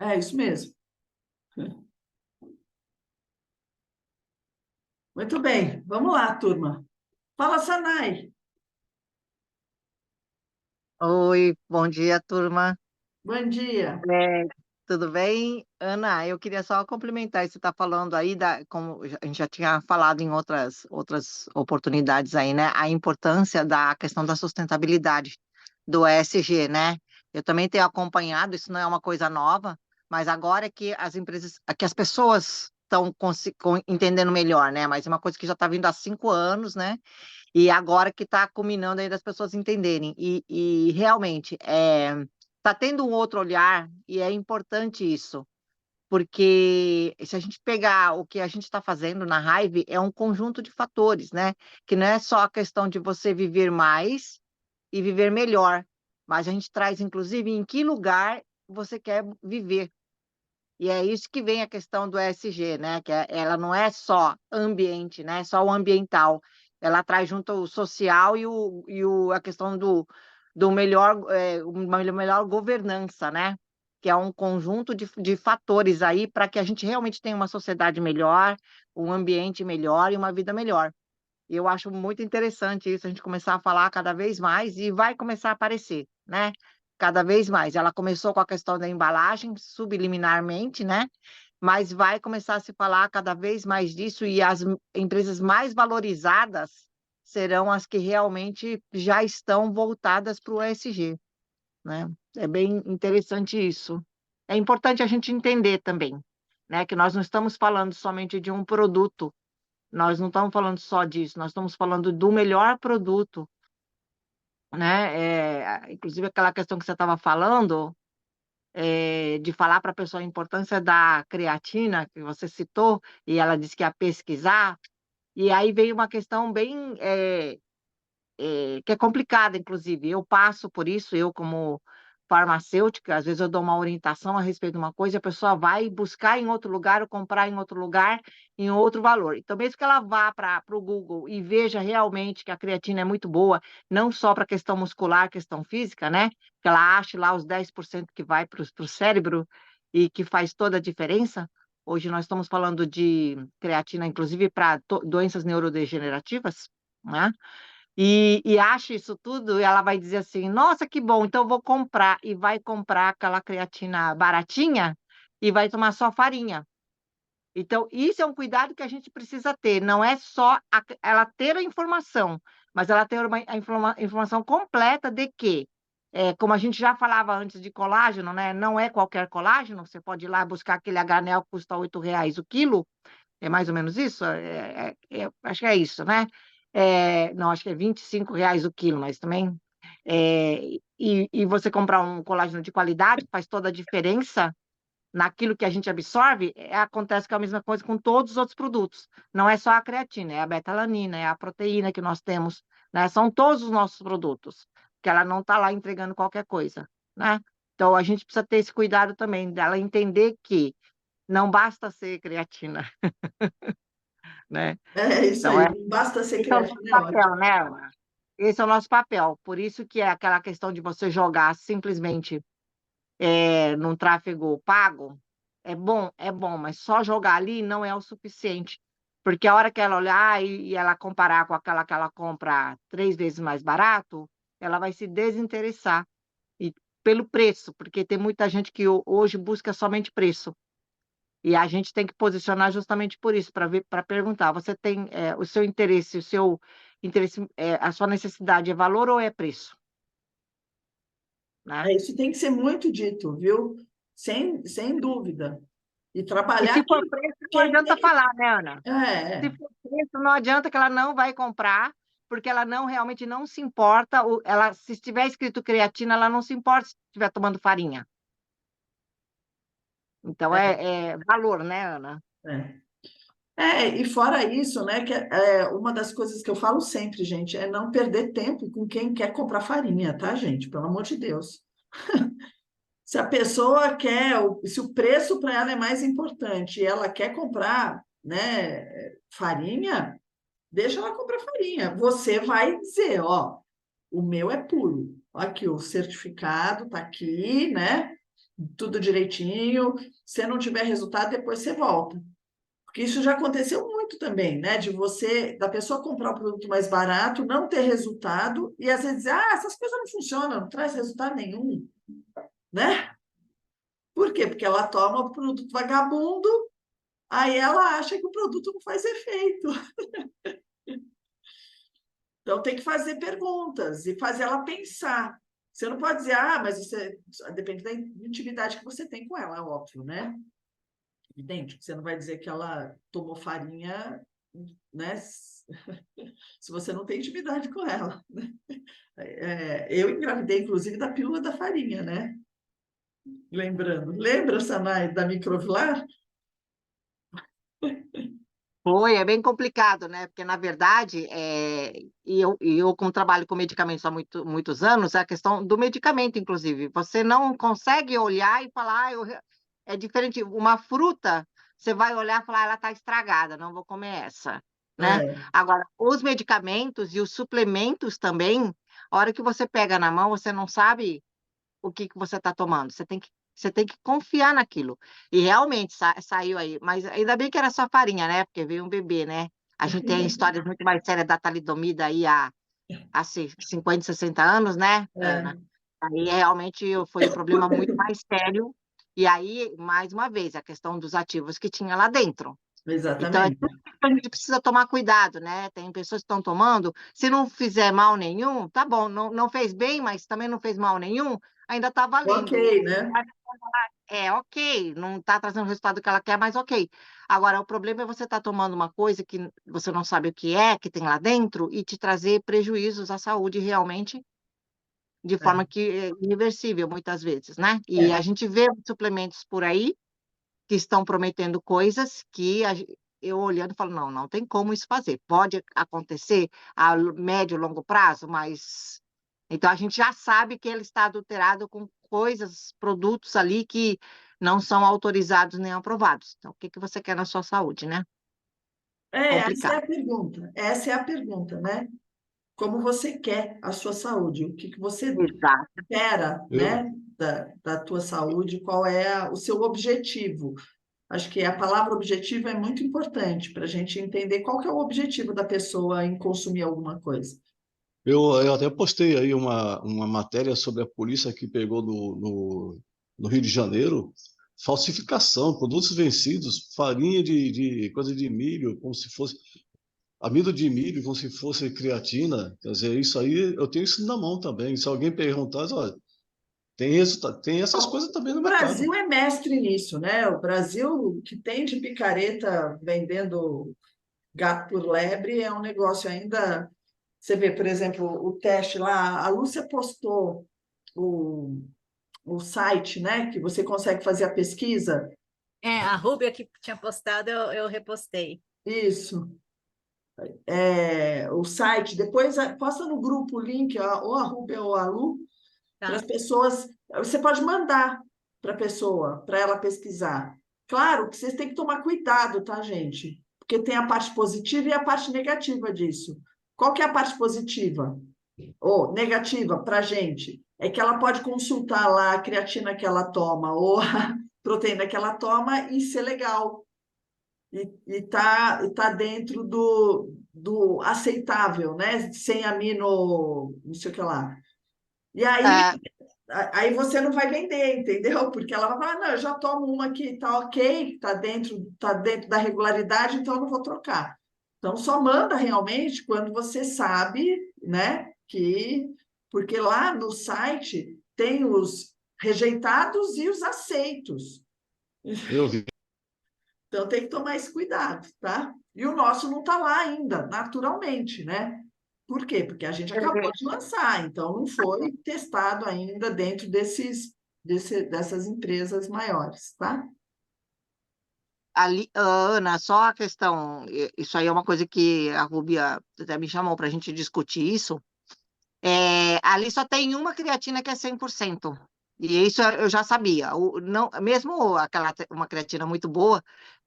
É isso mesmo. Muito bem, vamos lá, turma. Fala, Sanai. Oi, bom dia, turma. Bom dia. É, tudo bem? Ana, eu queria só complementar, você está falando aí, como a gente já tinha falado em outras oportunidades aí, né? A importância da questão da sustentabilidade do ESG, né? Eu também tenho acompanhado, isso não é uma coisa nova, mas agora é que as empresas, é que as pessoas estão entendendo melhor, né? Mas é uma coisa que já está vindo há 5 anos, né? E agora que está culminando aí das pessoas entenderem. E realmente, está tendo um outro olhar, e é importante isso, porque se a gente pegar o que a gente está fazendo na Hive, é um conjunto de fatores, né? Que não é só a questão de você viver mais e viver melhor, mas a gente traz, inclusive, em que lugar você quer viver. E é isso que vem a questão do ESG, né? Ela não é só ambiente, né? Só o ambiental. Ela traz junto o social a questão do melhor, uma melhor governança, né? Que é um conjunto de fatores aí para que a gente realmente tenha uma sociedade melhor, um ambiente melhor e uma vida melhor. E eu acho muito interessante isso, a gente começar a falar cada vez mais e vai começar a aparecer, né? Cada vez mais. Ela começou com a questão da embalagem, subliminarmente, né? Mas vai começar a se falar cada vez mais disso e as empresas mais valorizadas serão as que realmente já estão voltadas para o ESG, né? É bem interessante isso. É importante a gente entender também, né? Que nós não estamos falando somente de um produto, nós não estamos falando só disso, nós estamos falando do melhor produto, né? Inclusive aquela questão que você estava falando, de falar para a pessoa a importância da creatina, que você citou, e ela disse que ia pesquisar, e aí veio uma questão bem, que é complicada, inclusive. Eu passo por isso, eu como farmacêutica, às vezes eu dou uma orientação a respeito de uma coisa, e a pessoa vai buscar em outro lugar ou comprar em outro lugar em outro valor. Então, mesmo que ela vá para o Google e veja realmente que a creatina é muito boa, não só para questão muscular, questão física, né? Que ela ache lá os 10% que vai para o cérebro e que faz toda a diferença, Hoje nós estamos falando de creatina, inclusive para doenças neurodegenerativas, né? E acha isso tudo, e ela vai dizer assim: nossa, que bom, então eu vou comprar, e vai comprar aquela creatina baratinha e vai tomar só farinha. Então, isso é um cuidado que a gente precisa ter, não é só ela ter a informação, mas ela ter informação completa de que, como a gente já falava antes de colágeno, né, não é qualquer colágeno, você pode ir lá buscar aquele a granel que custa R$ 8 o quilo, é mais ou menos isso? Acho que é isso, né? Não, acho que é R$ 25 o quilo, mas também. E você comprar um colágeno de qualidade faz toda a diferença naquilo que a gente absorve. Acontece que é a mesma coisa com todos os outros produtos. Não é só a creatina, é a betalanina, é a proteína que nós temos, né? São todos os nossos produtos, que ela não está lá entregando qualquer coisa, né? Então, a gente precisa ter esse cuidado também, dela entender que não basta ser creatina, né? É isso Então, aí, não basta ser esse é o nosso criatina, é papel, ótimo. né, Ana? Esse é o nosso papel. Por isso que é aquela questão de você jogar simplesmente num tráfego pago, é bom, mas só jogar ali não é o suficiente. Porque a hora que ela olhar e ela comparar com aquela que ela compra 3 vezes mais barato, ela vai se desinteressar. E pelo preço, porque tem muita gente que hoje busca somente preço. E a gente tem que posicionar justamente por isso, para ver, para perguntar: você tem o seu interesse, a sua necessidade é valor ou é preço? Né? Isso tem que ser muito dito, viu? Sem dúvida. E E se trabalhar for preço, não quem adianta tem. falar, né, Ana? Se É, for preço, não adianta, que ela não vai comprar, porque ela realmente não se importa. Se estiver escrito creatina, ela não se importa se estiver tomando farinha. Então, é, é valor, né, Ana? é. E fora isso, né, que uma das coisas que eu falo sempre, gente, é não perder tempo com quem quer comprar farinha, tá, gente? Pelo amor de Deus. Se a pessoa quer, se o preço para ela é mais importante e ela quer comprar, né, farinha, deixa ela comprar farinha. Você vai dizer, ó, o meu é puro. Aqui, o certificado tá aqui, né? Tudo direitinho. Se não tiver resultado, depois você volta. Porque isso já aconteceu muito também, né? Da pessoa comprar o produto mais barato, não ter resultado, e às vezes dizer, essas coisas não funcionam, não traz resultado nenhum, né? Por quê? Porque ela toma o produto vagabundo, aí ela acha que o produto não faz efeito. Então tem que fazer perguntas e fazer ela pensar. Você não pode dizer, mas você depende da intimidade que você tem com ela, é óbvio, né? Evidente, você não vai dizer que ela tomou farinha, né? Se você não tem intimidade com ela. Eu engravidei, inclusive, da pílula da farinha, né? Lembrando. Lembra, Sanai, da microvilar? Foi, é bem complicado, né? Porque, na verdade, e eu como trabalho com medicamentos há muitos anos, é a questão do medicamento, inclusive. Você não consegue olhar e falar, é diferente. Uma fruta, você vai olhar e falar, ela está estragada, não vou comer essa, né? É, Agora, os medicamentos e os suplementos também, a hora que você pega na mão, você não sabe o que você está tomando. Você tem que confiar naquilo. E realmente saiu aí. Mas ainda bem que era só farinha, né? Porque veio um bebê, né? A gente tem histórias muito mais sérias da talidomida aí há 50, 60 anos, né, é, Ana? Aí realmente foi um problema muito mais sério. E aí, mais uma vez, a questão dos ativos que tinha lá dentro. Então, é exatamente. tudo que a gente precisa tomar cuidado, né? Tem pessoas que estão tomando, se não fizer mal nenhum, tá bom, não fez bem, mas também não fez mal nenhum, ainda está Ok, valendo. né? Ok, não está trazendo o resultado que ela quer, mas ok. Agora, o problema é você estar tomando uma coisa que você não sabe o que tem lá dentro e te trazer prejuízos à saúde realmente, de É, forma que é irreversível, muitas vezes, né? E é, a gente vê suplementos por aí que estão prometendo coisas que eu olhando falo, não tem como isso fazer. Pode acontecer a médio e longo prazo, mas então a gente já sabe que ele está adulterado com coisas, produtos ali que não são autorizados nem aprovados. Então, o que você quer na sua saúde, né? essa é Complicado. a pergunta. Essa é a pergunta, né? Como você quer a sua saúde? O que você Exato. espera, Eu, né, da tua saúde? Qual é o seu objetivo? Acho que a palavra objetivo é muito importante para a gente entender qual que é o objetivo da pessoa em consumir alguma coisa. Eu até postei aí uma matéria sobre a polícia que pegou no Rio de Janeiro falsificação, produtos vencidos, farinha de coisa de milho, como se fosse amido de milho, como se fosse creatina. Quer dizer, isso aí eu tenho isso na mão também. Se alguém perguntar, olha, tem resultado, tem essas coisas também no O mercado. Brasil é mestre nisso, né? O Brasil, que tem de picareta vendendo gato por lebre, é um negócio ainda. Você vê, por exemplo, o teste lá, a Lúcia postou o, o site, né? Que você consegue fazer a pesquisa. A Rúbia que tinha postado, eu repostei. Isso. O site, depois posta no grupo o link, ou a Rúbia ou a Lu, para as Tá? pessoas. Você pode mandar para a pessoa, para ela pesquisar. Claro que vocês têm que tomar cuidado, tá, gente? Porque tem a parte positiva e a parte negativa disso. Qual que é a parte positiva? Ou negativa para a gente? É que ela pode consultar lá a creatina que ela toma ou a proteína que ela toma e ser legal. E tá dentro do aceitável, né? Sem amino, não sei o que lá. E É, aí você não vai vender, entendeu? Porque ela vai falar, não, eu já tomo uma que tá ok, tá dentro da regularidade, então eu não vou trocar. Então só manda realmente quando você sabe, né? Porque lá no site tem os rejeitados e os aceitos. Eu vi. Então tem que tomar esse cuidado, tá? E o nosso não está lá ainda, naturalmente, né? Por quê? Porque a gente acabou de lançar, então não foi testado ainda dentro dessas empresas maiores, tá? ali, Ana, só a questão, isso aí é uma coisa que a Rúbia até me chamou para a gente discutir isso. Ali só tem uma creatina que é 100%. E isso eu já sabia. Não, mesmo uma creatina muito boa,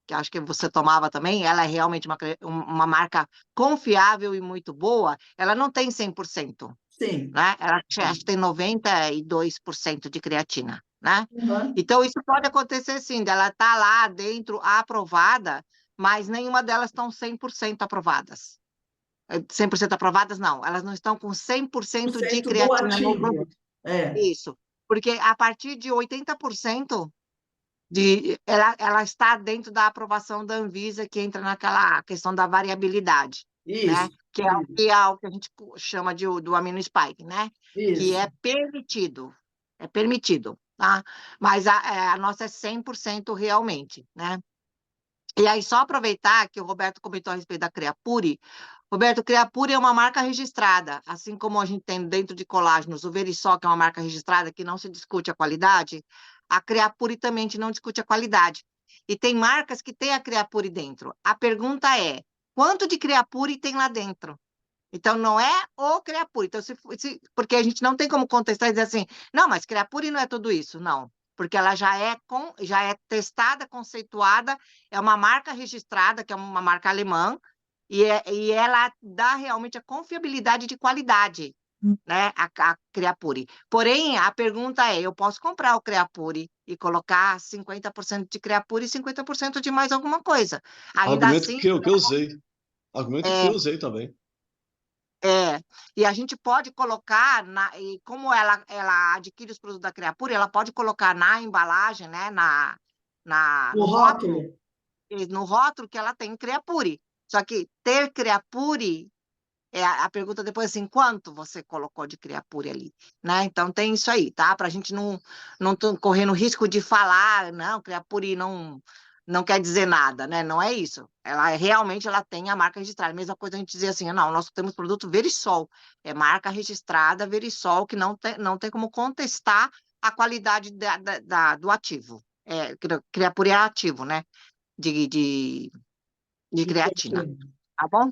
que acho que você tomava também, ela é realmente uma marca confiável e muito boa, ela não tem 100%, Sim. né? Ela acho que tem 92% de creatina, né? Uhum. Então, isso pode acontecer sim, dela tá lá dentro aprovada, mas nenhuma delas estão 100% aprovadas. 100% aprovadas, não. Elas não estão com 100% de 100% do creatina no ativo. produto. É, Isso. Porque a partir de 80% ela está dentro da aprovação da Anvisa, que entra naquela questão da variabilidade, né? isso, Que é o que a gente chama do amino spike, né? Que isso. é permitido, tá? Mas a nossa é 100% realmente, né? E aí, só aproveitar que o Roberto comentou a respeito da Creapure. Roberto, Creapure é uma marca registrada, assim como a gente tem dentro de colágenos o Verisol, que é uma marca registrada, que não se discute a qualidade, a Creapure também a gente não discute a qualidade. E tem marcas que têm a Creapure dentro. A pergunta é, quanto de Creapure tem lá dentro? Então, não é o Creapure. Então, porque a gente não tem como contestar e dizer assim, não, mas Creapure não é tudo isso. Não, porque ela já é testada, conceituada, é uma marca registrada, que é uma marca alemã, e ela dá realmente a confiabilidade de qualidade, né, a Creapure. Porém, a pergunta é, eu posso comprar o Creapure e colocar 50% de Creapure e 50% de mais alguma coisa. Ainda Argumento assim, que eu usei. Argumento que eu é, usei também. e a gente pode colocar, e como ela adquire os produtos da Creapure, ela pode colocar na embalagem, né, O no rótulo. rótulo, no rótulo que ela tem Creapure. Só que ter Creapure, a pergunta depois assim, quanto você colocou de Creapure ali, né? Então tem isso aí, tá? Para a gente não correr no risco de falar, não, Creapure não quer dizer nada, né? Não é isso. Ela tem a marca registrada. A mesma coisa a gente dizer assim, não, nós temos produto Verisol, é marca registrada Verisol, que não tem como contestar a qualidade do ativo. Creapure é ativo, né? De creatina. Tá bom?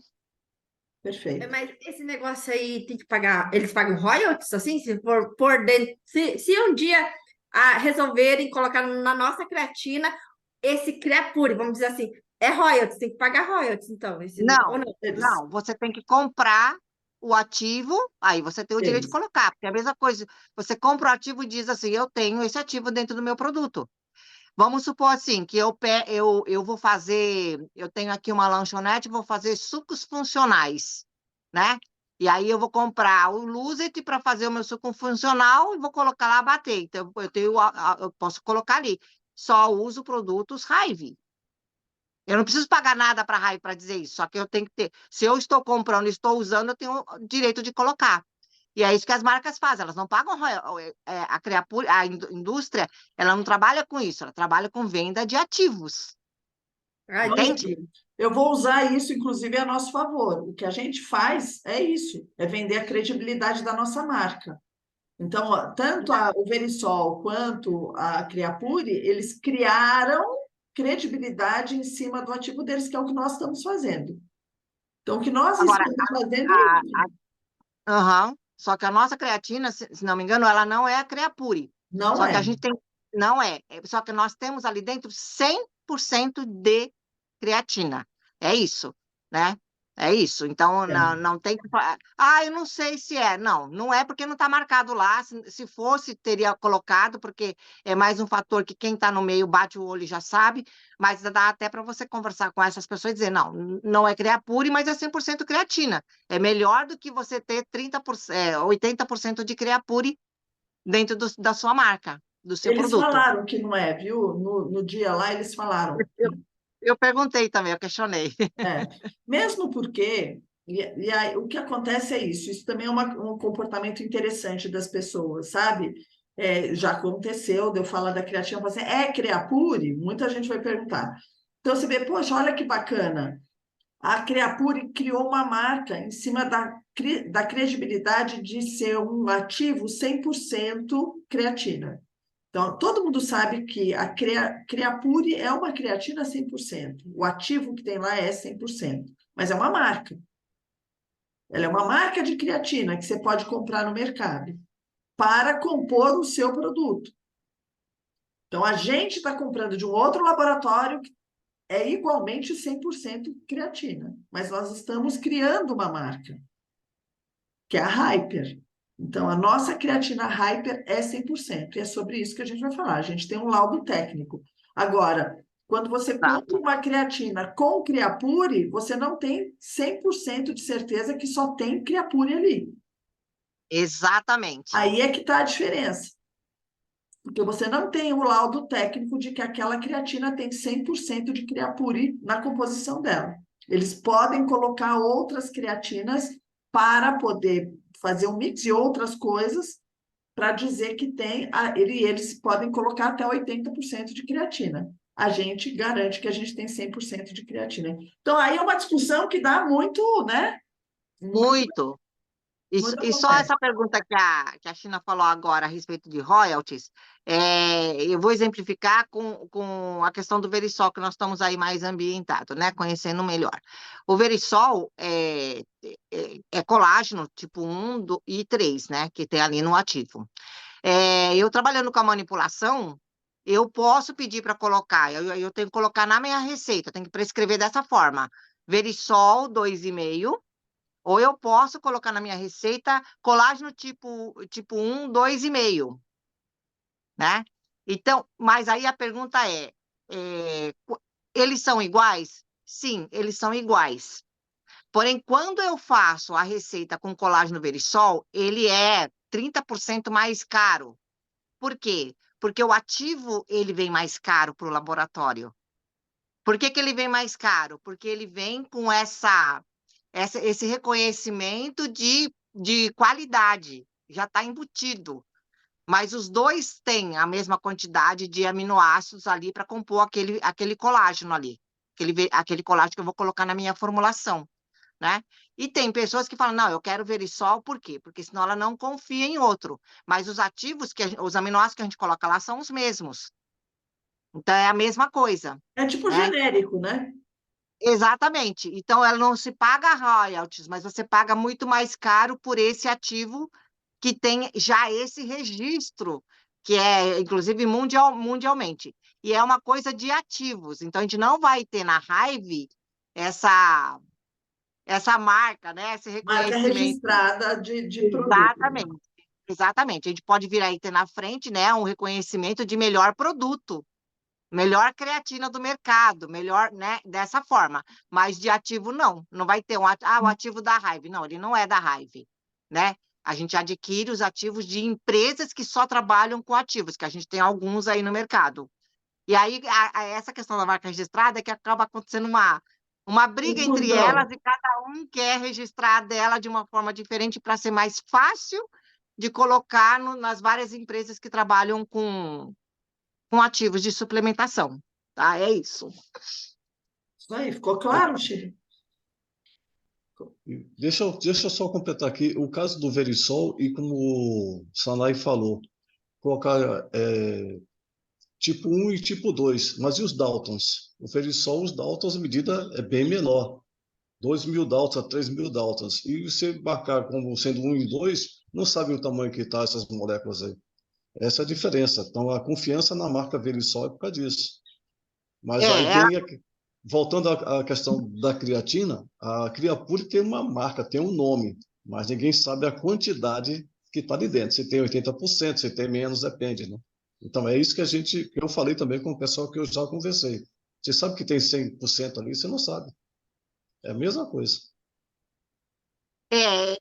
Perfeito. Mas esse negócio aí tem que pagar, eles pagam royalties, assim, se for por dentro, se um dia resolverem colocar na nossa creatina esse Creapure, vamos dizer assim, é royalties, tem que pagar royalties, então, ou Não, não? Eles, não, você tem que comprar o ativo, aí você tem o direito de eles. colocar, porque é a mesma coisa, você compra o ativo e diz assim, eu tenho esse ativo dentro do meu produto. Vamos supor assim, que eu vou fazer, eu tenho aqui uma lanchonete, vou fazer sucos funcionais, né? E aí eu vou comprar o Lusit para fazer o meu suco funcional e vou colocar lá bater. Então, eu posso colocar ali. Só uso produtos Hive. Eu não preciso pagar nada para a Hive para dizer isso, só que eu tenho que ter. Se eu estou comprando e estou usando, eu tenho o direito de colocar. E é isso que as marcas fazem, elas não pagam a Creapure, indústria, ela não trabalha com isso, ela trabalha com venda de ativos, Ah, entende? entendi. Eu vou usar isso, inclusive, a nosso favor. O que a gente faz é isso, é vender a credibilidade da nossa marca. Então, ó, tanto o Verisol quanto a Creapure, eles criaram credibilidade em cima do ativo deles, que é o que nós estamos fazendo. Então, o que nós Agora, estamos fazendo é a, isso. aham, só que a nossa creatina, se não me engano, ela não é a Creapure. Não Só que a é. gente tem, não é, só que nós temos ali dentro 100% de creatina. É isso, né? É isso. Então, não, É. não tem que falar, eu não sei se é. Não, não é porque não está marcado lá. Se fosse, teria colocado, porque é mais um fator que quem está no meio bate o olho e já sabe, mas dá até para você conversar com essas pessoas e dizer, não, não é Creapure, mas é 100% creatina. É melhor do que você ter 80% de Creapure dentro da sua marca, do seu Eles produto. falaram que não é, viu? No dia lá, eles falaram. Eu perguntei também, eu questionei. É. Mesmo porque, e aí, o que acontece é isso também é um comportamento interessante das pessoas, sabe? Já aconteceu de eu falar da creatina, você é Creapure? Muita gente vai perguntar. Então você vê, poxa, olha que bacana. A Creapure criou uma marca em cima da credibilidade de ser um ativo 100% creatina. Então, todo mundo sabe que a Creapure é uma creatina 100%. O ativo que tem lá é 100%. Mas é uma marca. Ela é uma marca de creatina que você pode comprar no mercado para compor o seu produto. Então, a gente está comprando de um outro laboratório que é igualmente 100% creatina. Mas nós estamos criando uma marca, que é a Hyper. Então, a nossa creatina Hyper é 100%. E é sobre isso que a gente vai falar. A gente tem um laudo técnico. Agora, quando você compra Exato. uma creatina com Creapure, você não tem 100% de certeza que só tem Creapure ali. Exatamente. Aí é que está a diferença. Porque você não tem o laudo técnico de que aquela creatina tem 100% de Creapure na composição dela. Eles podem colocar outras creatinas para poder fazer um mix de outras coisas para dizer que tem, eles podem colocar até 80% de creatina. A gente garante que a gente tem 100% de creatina. Então, aí é uma discussão que dá muito, né? Muito, Muito. muito E só acontece. essa pergunta que a China falou agora a respeito de royalties, eu vou exemplificar com a questão do Verisol, que nós estamos aí mais ambientados, né? Conhecendo melhor. O Verisol é colágeno tipo 1 e 3, né? Que tem ali no ativo. Eu trabalhando com a manipulação, eu posso pedir para colocar, eu tenho que colocar na minha receita, eu tenho que prescrever dessa forma: Verisol 2,5, ou eu posso colocar na minha receita colágeno tipo 1, 2,5, né? Então, mas aí a pergunta eles são iguais? Sim, eles são iguais. Porém, quando eu faço a receita com colágeno Verisol, ele é 30% mais caro. Por quê? Porque o ativo ele vem mais caro para o laboratório. Por que ele vem mais caro? Porque ele vem com esse reconhecimento de qualidade, já está embutido. Mas os dois têm a mesma quantidade de aminoácidos ali para compor aquele colágeno ali, aquele colágeno que eu vou colocar na minha formulação, né? E tem pessoas que falam, não, eu quero Verisol, por quê? Porque senão ela não confia em outro. Mas os ativos, os aminoácidos que a gente coloca lá são os mesmos. Então, é a mesma coisa, É tipo né? genérico, né? Exatamente. Então, ela não se paga royalties, mas você paga muito mais caro por esse ativo que tem já esse registro, que é, inclusive, mundialmente. E é uma coisa de ativos. Então, a gente não vai ter na Hive essa, essa marca, né? Esse Marca reconhecimento. registrada de produto. Exatamente. Exatamente. A gente pode vir aí ter na frente, né, um reconhecimento de melhor produto, melhor creatina do mercado, melhor, né, dessa forma. Mas de ativo, não vai ter o ativo da Hive. Não, ele não é da Hive, né? A gente adquire os ativos de empresas que só trabalham com ativos, que a gente tem alguns aí no mercado. E aí, essa questão da marca registrada é que acaba acontecendo uma briga entre elas e cada um quer registrar dela de uma forma diferente para ser mais fácil de colocar nas várias empresas que trabalham com ativos de suplementação, tá? É isso. Isso aí, ficou claro, Chile? Deixa eu só completar aqui o caso do Verisol e como o Sanai falou, colocar tipo 1 e tipo 2, mas e os Daltons? O Verisol, os Daltons, a medida é bem menor, 2.000 Daltons a 3.000 Daltons, e você marcar como sendo 1 e 2, não sabe o tamanho que tá essas moléculas aí. Essa é a diferença. Então, a confiança na marca Verisol é por causa disso. Mas aí voltando à questão da creatina, a Creapure tem uma marca, tem um nome, mas ninguém sabe a quantidade que está ali dentro. Se tem 80%, se tem menos, depende, né? Então, é isso que eu falei também com o pessoal que eu já conversei. Você sabe que tem 100% ali, você não sabe. É a mesma coisa.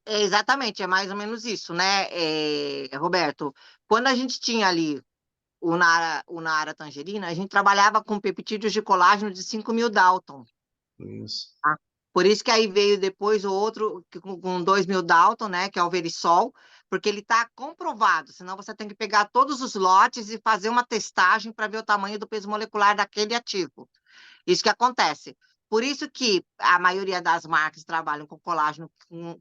Exatamente, é mais ou menos isso, né, Roberto? Quando a gente tinha ali o Nara Tangerina, a gente trabalhava com peptídeos de colágeno de 5.000 Dalton. Isso. Tá? Por isso que aí veio depois o outro com 2.000 Dalton, né, que é o Verisol, porque ele está comprovado, senão você tem que pegar todos os lotes e fazer uma testagem para ver o tamanho do peso molecular daquele ativo. Isso que acontece. Por isso que a maioria das marcas trabalham com colágeno,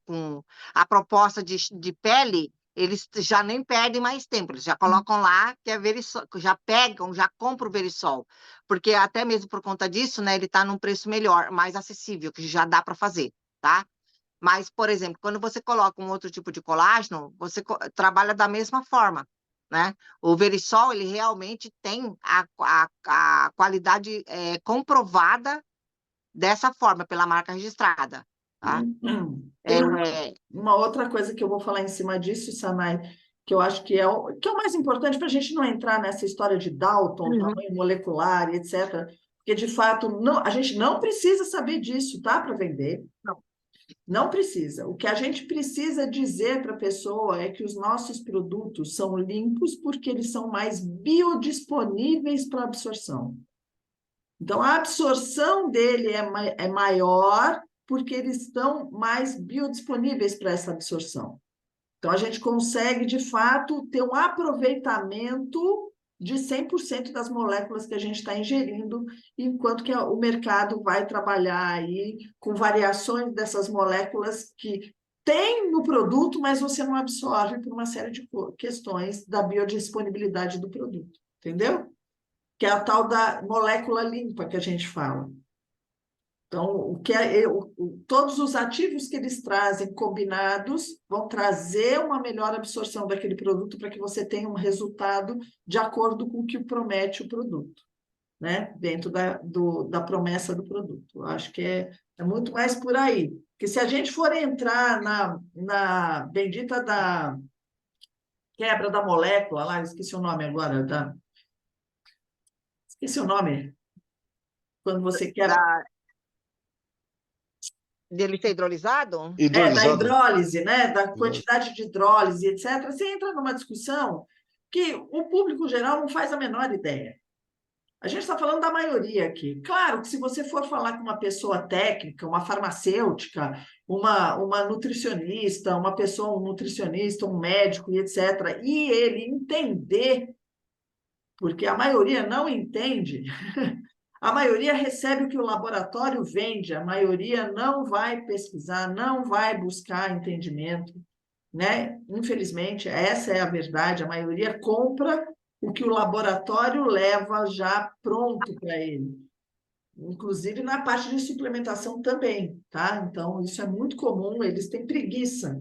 com a proposta de pele, eles já nem perdem mais tempo, eles já colocam lá que é Verisol, já pegam, já compram o Verisol, porque até mesmo por conta disso, né, ele está num preço melhor, mais acessível, que já dá para fazer, tá? Mas, por exemplo, quando você coloca um outro tipo de colágeno, você trabalha da mesma forma, né? O Verisol, ele realmente tem a qualidade comprovada dessa forma, pela marca registrada, tá? Tem uma outra coisa que eu vou falar em cima disso, Sanai, que eu acho que é o mais importante para a gente não entrar nessa história de Dalton, tamanho molecular, etc. Porque, de fato, a gente não precisa saber disso, tá? Para vender. Não precisa. O que a gente precisa dizer para a pessoa é que os nossos produtos são limpos porque eles são mais biodisponíveis para absorção. Então, a absorção dele é maior porque eles estão mais biodisponíveis para essa absorção. Então, a gente consegue, de fato, ter um aproveitamento de 100% das moléculas que a gente está ingerindo, enquanto que o mercado vai trabalhar aí com variações dessas moléculas que tem no produto, mas você não absorve por uma série de questões da biodisponibilidade do produto, entendeu? Que é a tal da molécula limpa que a gente fala. Então, todos os ativos que eles trazem combinados vão trazer uma melhor absorção daquele produto para que você tenha um resultado de acordo com o que promete o produto, né? Dentro da promessa do produto. Eu acho que é muito mais por aí. Porque se a gente for entrar na bendita da quebra da molécula, lá, esqueci o nome agora, esqueci o nome, quando você quebra... Dele ser hidrolisado? Da hidrólise, né? Da quantidade de hidrólise, etc. Você entra numa discussão que o público geral não faz a menor ideia. A gente está falando da maioria aqui. Claro que se você for falar com uma pessoa técnica, uma farmacêutica, uma nutricionista, um nutricionista, um médico, e etc., e ele entender, porque a maioria não entende, a maioria recebe o que o laboratório vende, a maioria não vai pesquisar, não vai buscar entendimento, né? Infelizmente, essa é a verdade, a maioria compra o que o laboratório leva já pronto para ele. Inclusive na parte de suplementação também, tá? Então, isso é muito comum, eles têm preguiça.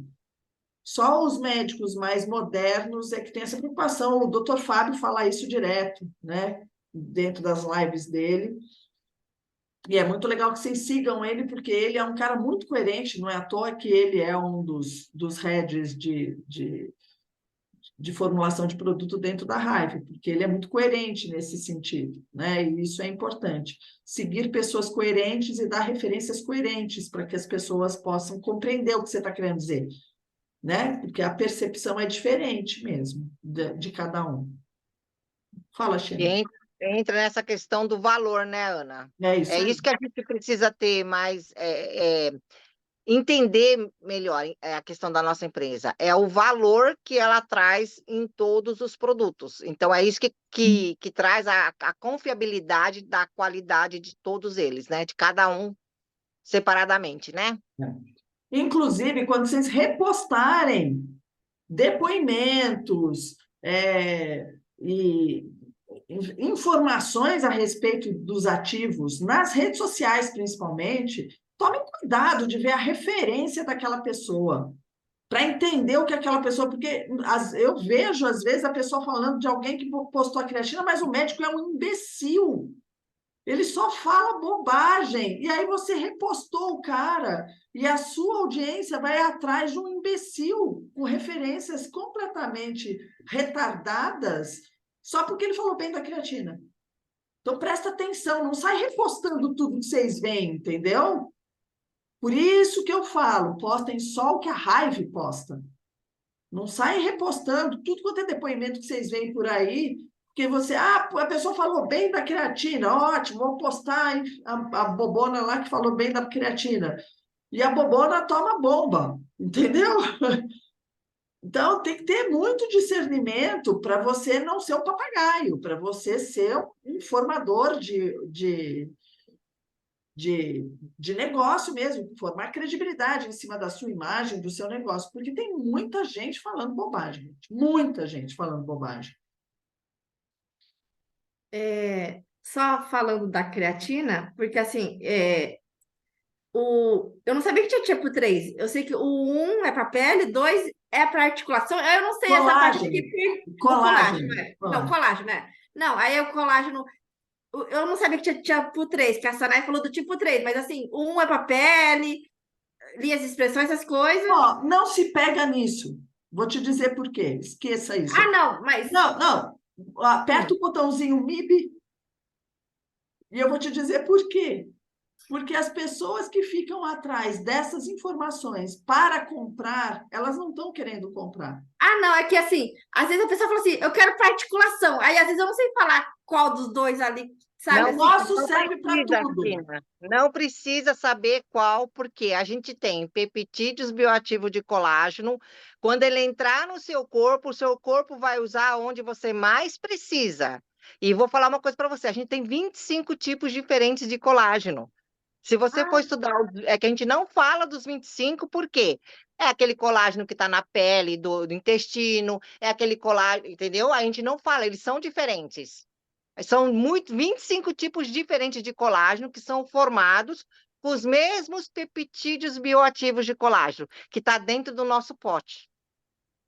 Só os médicos mais modernos é que têm essa preocupação. O Dr. Fábio fala isso direto, né? Dentro das lives dele. E é muito legal que vocês sigam ele, porque ele é um cara muito coerente, não é à toa que ele é um dos heads de formulação de produto dentro da Hive, porque ele é muito coerente nesse sentido, né? E isso é importante. Seguir pessoas coerentes e dar referências coerentes para que as pessoas possam compreender o que você está querendo dizer, né? Porque a percepção é diferente mesmo de cada um. Fala, E Xênia. entra nessa questão do valor, né, Ana? É isso É aí. isso que a gente precisa ter mais, entender melhor a questão da nossa empresa. É o valor que ela traz em todos os produtos. Então, é isso que traz a confiabilidade da qualidade de todos eles, né? De cada um separadamente, né? Inclusive, quando vocês repostarem depoimentos e informações a respeito dos ativos, nas redes sociais principalmente, tomem cuidado de ver a referência daquela pessoa, para entender o que aquela pessoa, porque eu vejo, às vezes, a pessoa falando de alguém que postou a creatina, mas o médico é um imbecil. Ele só fala bobagem. E aí você repostou o cara e a sua audiência vai atrás de um imbecil com referências completamente retardadas só porque ele falou bem da creatina. Então presta atenção, não sai repostando tudo que vocês veem, entendeu? Por isso que eu falo, postem só o que a Hive posta. Não sai repostando tudo quanto é depoimento que vocês veem por aí, porque a pessoa falou bem da creatina, ótimo, vou postar hein, a bobona lá que falou bem da creatina. E a bobona toma bomba, entendeu? Então, tem que ter muito discernimento para você não ser um papagaio, para você ser um informador de negócio mesmo, formar credibilidade em cima da sua imagem, do seu negócio, porque tem muita gente falando bobagem, muita gente falando bobagem. Só falando da creatina, porque assim, eu não sabia que tinha tipo 3. Eu sei que o 1 é para pele, 2 é para articulação. Eu não sei essa parte aqui. O colágeno, né? Não, colágeno, né? Não, aí o colágeno. Eu não sabia que tinha tipo 3, que a Sanai falou do tipo 3, mas assim, o 1 é para pele, linhas de expressão, essas coisas. Ó, não se pega nisso. Vou te dizer por quê. Esqueça isso. Ah, não, mas. Não. Aperta o botãozinho MIB e eu vou te dizer por quê. Porque as pessoas que ficam atrás dessas informações para comprar, elas não estão querendo comprar. Ah, não, é que assim, às vezes a pessoa fala assim, eu quero para articulação. Aí às vezes eu não sei falar qual dos dois ali, sabe? O Assim, nosso serve para tudo. Cristina, não precisa saber qual, porque a gente tem peptídeos bioativos de colágeno. Quando ele entrar no seu corpo, o seu corpo vai usar onde você mais precisa. E vou falar uma coisa para você: a gente tem 25 tipos diferentes de colágeno. Se você for estudar, é que a gente não fala dos 25, por quê? É aquele colágeno que está na pele do intestino, é aquele colágeno, entendeu? A gente não fala, eles são diferentes. São 25 tipos diferentes de colágeno que são formados com os mesmos peptídeos bioativos de colágeno, que está dentro do nosso pote.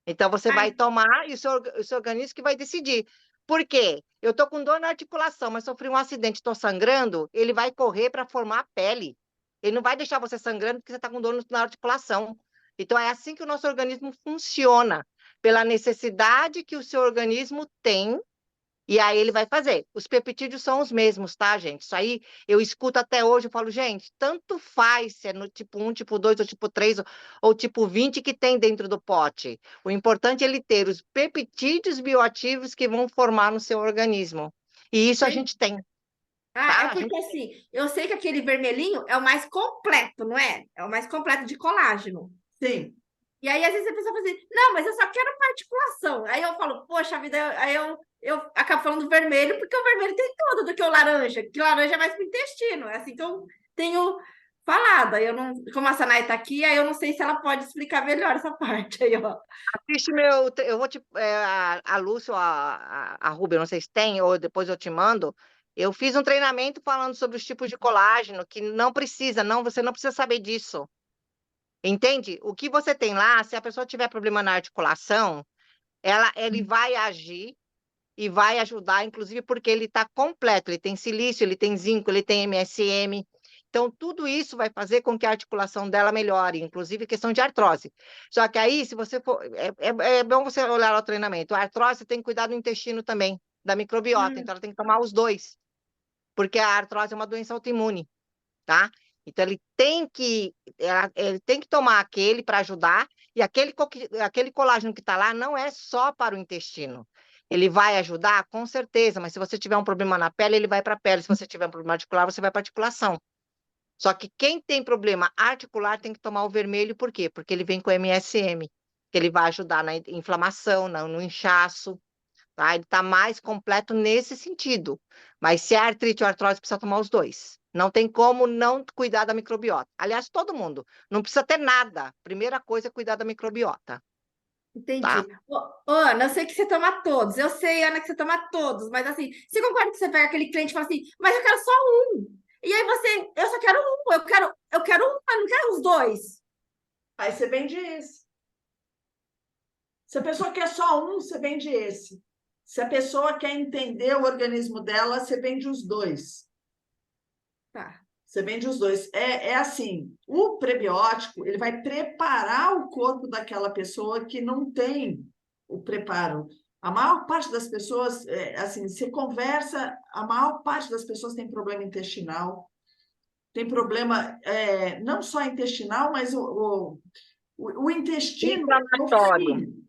Então, você vai tomar e o seu organismo que vai decidir. Por quê? Eu estou com dor na articulação, mas sofri um acidente, estou sangrando, ele vai correr para formar pele. Ele não vai deixar você sangrando porque você está com dor na articulação. Então, é assim que o nosso organismo funciona, pela necessidade que o seu organismo tem. E aí ele vai fazer. Os peptídeos são os mesmos, tá, gente? Isso aí eu escuto até hoje, eu falo, gente, tanto faz se é no tipo 1, tipo 2, ou tipo 3, ou tipo 20 que tem dentro do pote. O importante é ele ter os peptídeos bioativos que vão formar no seu organismo. E isso a gente tem. É porque assim, eu sei que aquele vermelhinho é o mais completo, não é? É o mais completo de colágeno. Sim. E aí, às vezes, a pessoa fala assim, não, mas eu só quero uma articulação. Aí eu falo, poxa vida, aí eu acabo falando vermelho, porque o vermelho tem tudo do que o laranja, que laranja é mais para o intestino. É assim que eu tenho falado. Aí eu não, como a Sanai está aqui, aí eu não sei se ela pode explicar melhor essa parte aí, ó. Assiste eu vou te, a Lúcia ou a Rubia, não sei se tem, ou depois eu te mando. Eu fiz um treinamento falando sobre os tipos de colágeno, que não precisa, você não precisa saber disso. Entende? O que você tem lá, se a pessoa tiver problema na articulação, ele vai agir e vai ajudar, inclusive porque ele está completo. Ele tem silício, ele tem zinco, ele tem MSM. Então, tudo isso vai fazer com que a articulação dela melhore, inclusive questão de artrose. Só que aí, se você for... É bom você olhar o treinamento. A artrose tem que cuidar do intestino também, da microbiota. Então, ela tem que tomar os dois, porque a artrose é uma doença autoimune, tá? Então, ele tem que tomar aquele para ajudar, e aquele colágeno que está lá não é só para o intestino. Ele vai ajudar, com certeza, mas se você tiver um problema na pele, ele vai para a pele. Se você tiver um problema articular, você vai para a articulação. Só que quem tem problema articular tem que tomar o vermelho, por quê? Porque ele vem com MSM, que ele vai ajudar na inflamação, no inchaço, tá? Ele está mais completo nesse sentido. Mas se é artrite ou artrose, precisa tomar os dois. Não tem como não cuidar da microbiota. Aliás, todo mundo. Não precisa ter nada. Primeira coisa é cuidar da microbiota. Entendi. Tá. Ana, eu sei que você toma todos. Eu sei, Ana, que você toma todos. Mas assim, você concorda que você pega aquele cliente e fala assim, mas eu quero só um. E aí eu só quero um. Eu quero um, eu não quero os dois. Aí você vende esse. Se a pessoa quer só um, você vende esse. Se a pessoa quer entender o organismo dela, você vende os dois. Tá. Você vende os dois. É assim, o prebiótico, ele vai preparar o corpo daquela pessoa que não tem o preparo. A maior parte das pessoas, assim, você conversa, a maior parte das pessoas tem problema intestinal, tem problema não só intestinal, mas o intestino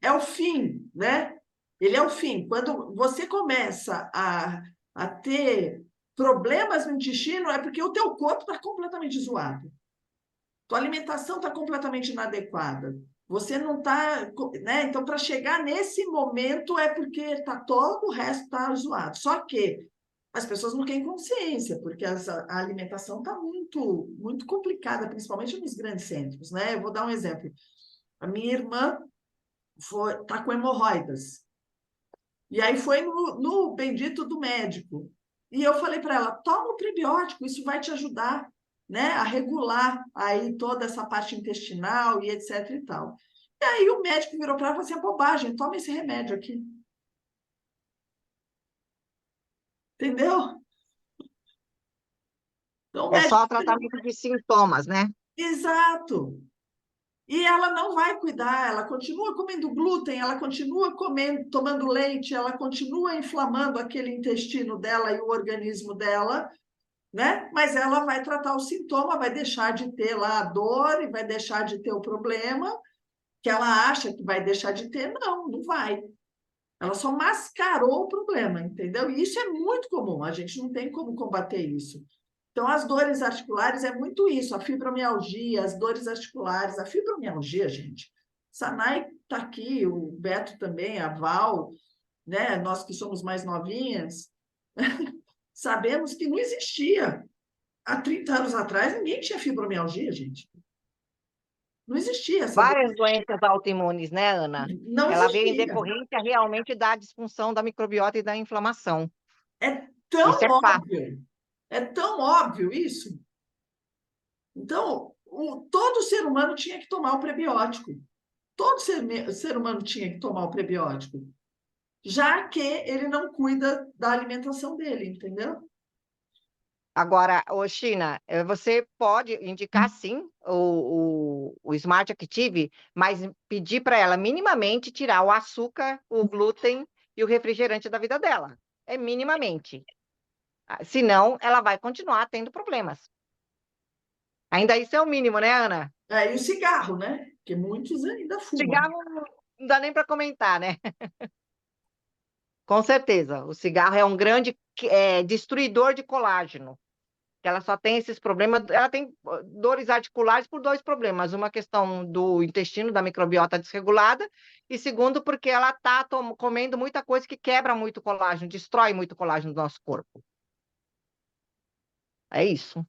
é o fim, né? Ele é o fim. Quando você começa a ter problemas no intestino, é porque o teu corpo está completamente zoado. Tua alimentação está completamente inadequada. Você não está... né? Então, para chegar nesse momento, é porque todo o resto está zoado. Só que as pessoas não têm consciência, porque a alimentação está muito, muito complicada, principalmente nos grandes centros, né? Eu vou dar um exemplo. A minha irmã está com hemorroidas. E aí foi no bendito do médico. E eu falei para ela, toma o prebiótico, isso vai te ajudar, né, a regular aí toda essa parte intestinal e etc e tal. E aí o médico virou para ela e falou assim, é bobagem, toma esse remédio aqui. Entendeu? Então, É só tratamento de sintomas, né? Exato. E ela não vai cuidar, ela continua comendo glúten, ela continua tomando leite, ela continua inflamando aquele intestino dela e o organismo dela, né? Mas ela vai tratar o sintoma, vai deixar de ter lá a dor e vai deixar de ter o problema que ela acha que vai deixar de ter. Não, não vai. Ela só mascarou o problema, entendeu? E isso é muito comum, a gente não tem como combater isso. Então, as dores articulares é muito isso, a fibromialgia, as dores articulares, a fibromialgia, gente. Sanai está aqui, o Beto também, a Val, né? Nós que somos mais novinhas, sabemos que não existia. Há 30 anos atrás, ninguém tinha fibromialgia, gente. Não existia essa Várias doenças autoimunes, né, Ana? Não Ela veio em existia. decorrência realmente da disfunção da microbiota e da inflamação. É tão Isso é fato. óbvio. É tão óbvio isso. Então, todo ser humano tinha que tomar o prebiótico. Todo ser humano tinha que tomar o prebiótico. Já que ele não cuida da alimentação dele, entendeu? Agora, China, você pode indicar sim o Smart Active, mas pedir para ela minimamente tirar o açúcar, o glúten e o refrigerante da vida dela. É minimamente. Senão, ela vai continuar tendo problemas. Ainda isso é o mínimo, né, Ana? E o cigarro, né? Porque muitos ainda fumam. Cigarro não dá nem para comentar, né? Com certeza. O cigarro é um grande destruidor de colágeno. Ela só tem esses problemas, ela tem dores articulares por dois problemas. Uma questão do intestino, da microbiota desregulada, e segundo, porque ela está comendo muita coisa que quebra muito colágeno, destrói muito colágeno do nosso corpo. É isso.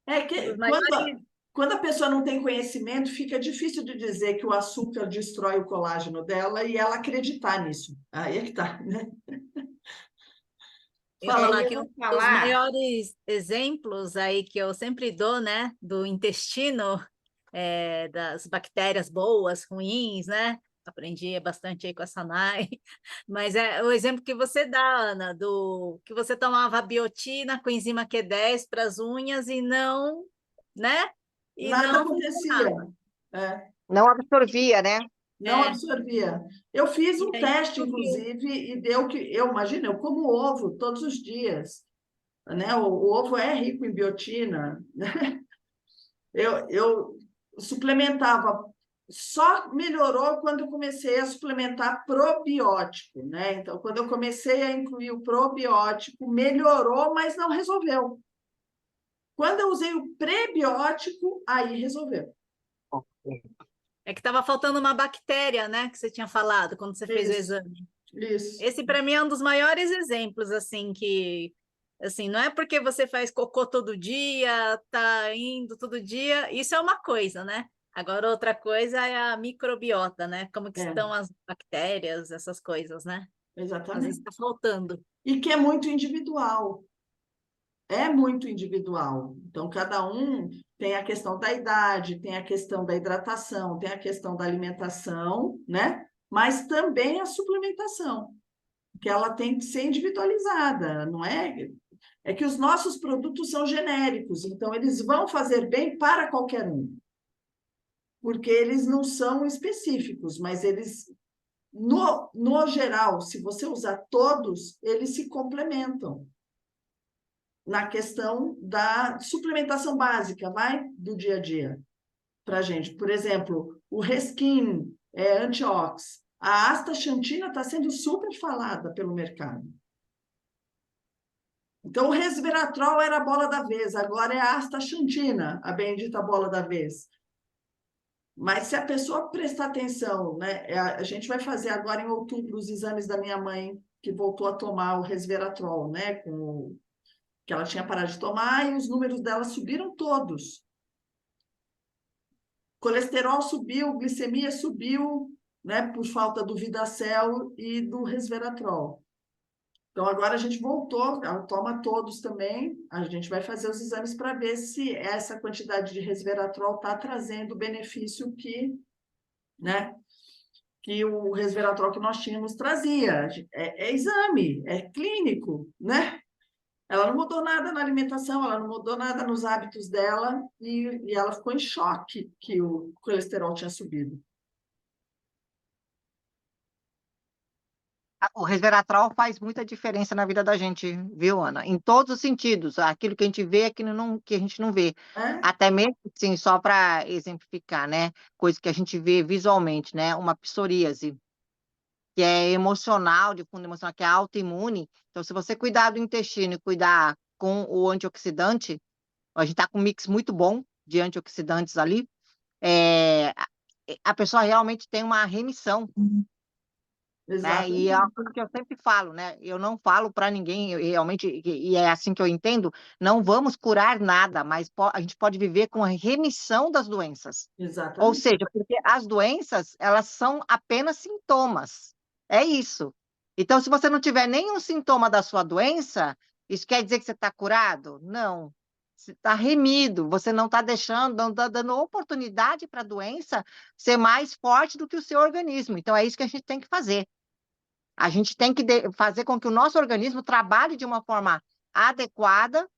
É que quando a pessoa não tem conhecimento, fica difícil de dizer que o açúcar destrói o colágeno dela e ela acreditar nisso. Aí é que tá, né? Fala, que eu um vou dos falar. maiores exemplos aí que eu sempre dou, né, do intestino, das bactérias boas, ruins, né? Aprendi bastante aí com a Sanai, mas é o exemplo que você dá, Ana, do que você tomava biotina, coenzima Q10 para as unhas e não né? E Nada não acontecia. funcionava. É. Não absorvia, né? Não É. absorvia. Eu fiz E um aí teste, subiu. inclusive, e deu que, eu imagino, eu como ovo todos os dias, né? O ovo é rico em biotina, né? Eu suplementava, só melhorou quando eu comecei a suplementar probiótico, né? Então, quando eu comecei a incluir o probiótico, melhorou, mas não resolveu. Quando eu usei o prebiótico, aí resolveu. É que estava faltando uma bactéria, né? Que você tinha falado quando você fez o Isso, exame. isso. Esse, para mim, é um dos maiores exemplos, assim, que... Assim, não é porque você faz cocô todo dia, tá indo todo dia, isso é uma coisa, né? Agora, outra coisa é a microbiota, né? Como que É, estão as bactérias, essas coisas, né? Às vezes exatamente. está faltando. E que é muito individual. É muito individual. Então, cada um tem a questão da idade, tem a questão da hidratação, tem a questão da alimentação, né? Mas também a suplementação, que ela tem que ser individualizada, não é? É que os nossos produtos são genéricos, então eles vão fazer bem para qualquer um, porque eles não são específicos, mas eles, no geral, se você usar todos, eles se complementam na questão da suplementação básica, vai, do dia a dia, para a gente. Por exemplo, o Reskin é antiox. A astaxantina está sendo super falada pelo mercado. Então, o resveratrol era a bola da vez, agora é a astaxantina, a bendita bola da vez. Mas se a pessoa prestar atenção, né? A gente vai fazer agora em outubro os exames da minha mãe, que voltou a tomar o resveratrol, né? Que ela tinha parado de tomar e os números dela subiram todos. Colesterol subiu, glicemia subiu, né? Por falta do Vidacel e do resveratrol. Então, agora a gente voltou, ela toma todos também, a gente vai fazer os exames para ver se essa quantidade de resveratrol está trazendo o benefício que, né, que o resveratrol que nós tínhamos trazia. É exame, é clínico, né? Ela não mudou nada na alimentação, ela não mudou nada nos hábitos dela e ela ficou em choque que o colesterol tinha subido. O resveratrol faz muita diferença na vida da gente, viu, Ana? Em todos os sentidos. Aquilo que a gente vê, aquilo não, que a gente não vê. Né? Até mesmo, assim, só para exemplificar, né? Coisa que a gente vê visualmente, né? Uma psoríase, que é emocional, de fundo emocional, que é autoimune. Então, se você cuidar do intestino e cuidar com o antioxidante, a gente está com um mix muito bom de antioxidantes ali, a pessoa realmente tem uma remissão, né? E é uma Exatamente. coisa que eu sempre falo, né? Eu não falo para ninguém, realmente, e é assim que eu entendo, não vamos curar nada, mas a gente pode viver com a remissão das doenças. Ou Exatamente. seja, porque as doenças, elas são apenas sintomas. É isso. Então, se você não tiver nenhum sintoma da sua doença, isso quer dizer que você está curado? Não. Você está remido, você não está deixando, não está dando oportunidade para a doença ser mais forte do que o seu organismo. Então, é isso que a gente tem que fazer. A gente tem que fazer com que o nosso organismo trabalhe de uma forma adequada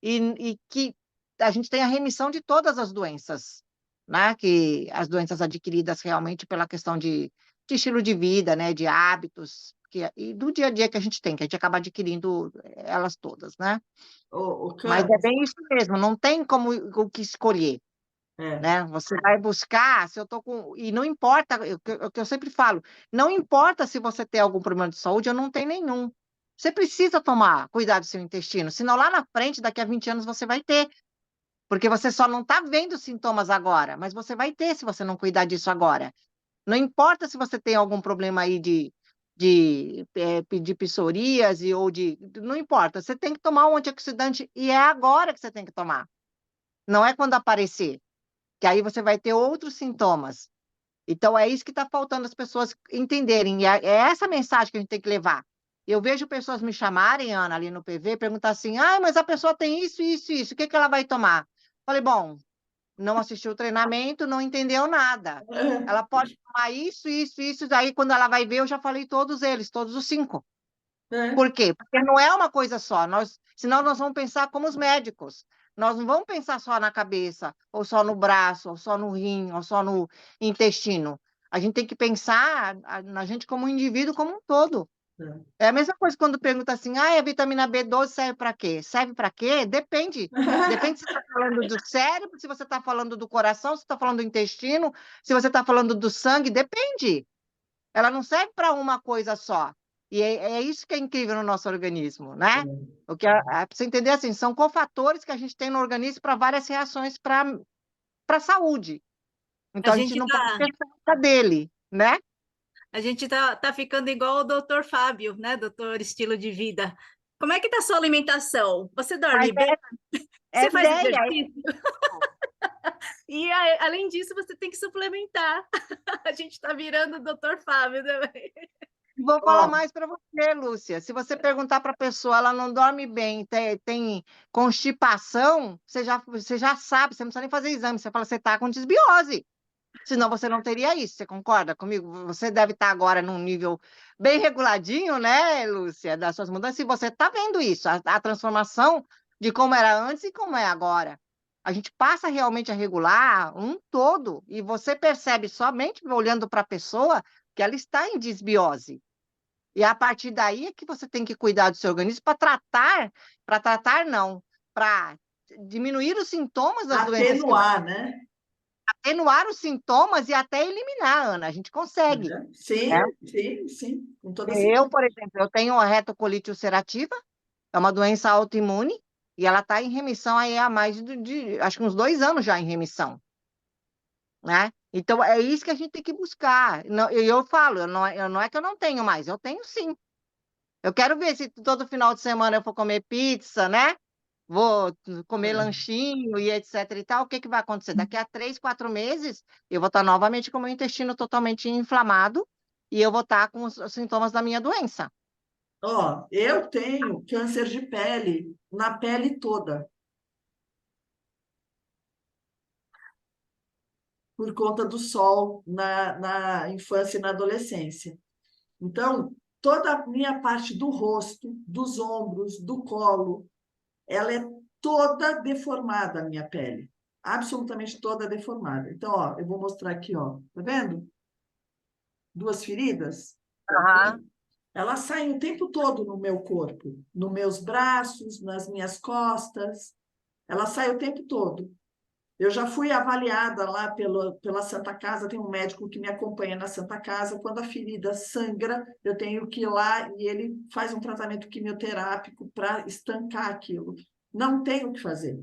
e que a gente tenha remissão de todas as doenças, né? Que as doenças adquiridas realmente pela questão de estilo de vida, né? De hábitos, e do dia a dia que a gente tem, que a gente acaba adquirindo elas todas, né? O Mas é Camis, bem isso mesmo, não tem como o que escolher. é, Né? Você vai buscar, se eu tô com. E não importa, o que eu sempre falo, não importa se você tem algum problema de saúde ou não tem nenhum. Você precisa tomar cuidado do seu intestino, senão lá na frente, daqui a 20 anos, você vai ter. Porque você só não está vendo sintomas agora, mas você vai ter se você não cuidar disso agora. Não importa se você tem algum problema aí de psoríase ou de. Não importa, você tem que tomar um antioxidante e é agora que você tem que tomar. Não é quando aparecer, que aí você vai ter outros sintomas. Então, é isso que está faltando as pessoas entenderem. E é essa mensagem que a gente tem que levar. Eu vejo pessoas me chamarem, Ana, ali no PV, perguntar assim, mas a pessoa tem isso, isso, isso, o que ela vai tomar? Falei, bom, não assistiu o treinamento, não entendeu nada. é, Ela pode tomar isso, isso, isso, daí quando ela vai ver, eu já falei todos eles, todos os 5. é, Por quê? Porque não é uma coisa só, senão nós vamos pensar como os médicos. Nós não vamos pensar só na cabeça, ou só no braço, ou só no rim, ou só no intestino. A gente tem que pensar na gente como um indivíduo como um todo. É a mesma coisa quando pergunta assim, a vitamina B12 serve para quê? Serve para quê? Depende. Depende se você está falando do cérebro, se você está falando do coração, se você está falando do intestino, se você está falando do sangue, depende. Ela não serve para uma coisa só. E é isso que é incrível no nosso organismo, né? O que para você entender assim, são cofatores que a gente tem no organismo para várias reações para a saúde. Então A a gente gente não pode tá, pensar dele, né? a gente tá ficando igual o doutor Fábio, né? Doutor Estilo de Vida. Como é que tá a sua alimentação? Você Mas dorme bem? é Você faz ideia. exercício? E além disso, você tem que suplementar. A gente está virando o doutor Fábio também. Vou falar Ó, mais para você, Lúcia. Se você perguntar para a pessoa, ela não dorme bem, tem constipação, você já sabe, você não precisa nem fazer exame. Você fala, você está com desbiose. Senão você não teria isso. Você concorda comigo? Você deve estar agora num nível bem reguladinho, né, Lúcia, das suas mudanças, e você está vendo isso, a transformação de como era antes e como é agora. A gente passa realmente a regular um todo, e você percebe somente olhando para a pessoa que ela está em desbiose. E a partir daí é que você tem que cuidar do seu organismo para tratar não, para diminuir os sintomas das doenças que atenuar, né? atenuar os sintomas e até eliminar, Ana, a gente consegue, né? Sim, sim, sim, com toda Eu, certeza. por exemplo, eu tenho a retocolite ulcerativa, é uma doença autoimune, e ela está em remissão aí há mais acho que uns 2 anos já em remissão, né? Então, é isso que a gente tem que buscar. Não, eu falo, não é que eu não tenho mais, eu tenho sim. Eu quero ver se todo final de semana eu for comer pizza, né? Vou comer lanchinho e etc e tal. O que que vai acontecer? Daqui a 3, 4 meses, eu vou estar novamente com o meu intestino totalmente inflamado e eu vou estar com os sintomas da minha doença. Ó, eu tenho câncer de pele na pele toda, por conta do sol na infância e na adolescência. Então, toda a minha parte do rosto, dos ombros, do colo, ela é toda deformada, a minha pele. Absolutamente toda deformada. Então, ó, eu vou mostrar aqui, ó. Tá vendo? 2 feridas. Aham. Elas saem o tempo todo no meu corpo, nos meus braços, nas minhas costas. Elas saem o tempo todo. Eu já fui avaliada lá pela Santa Casa, tem um médico que me acompanha na Santa Casa. Quando a ferida sangra, eu tenho que ir lá e ele faz um tratamento quimioterápico para estancar aquilo. Não tenho o que fazer.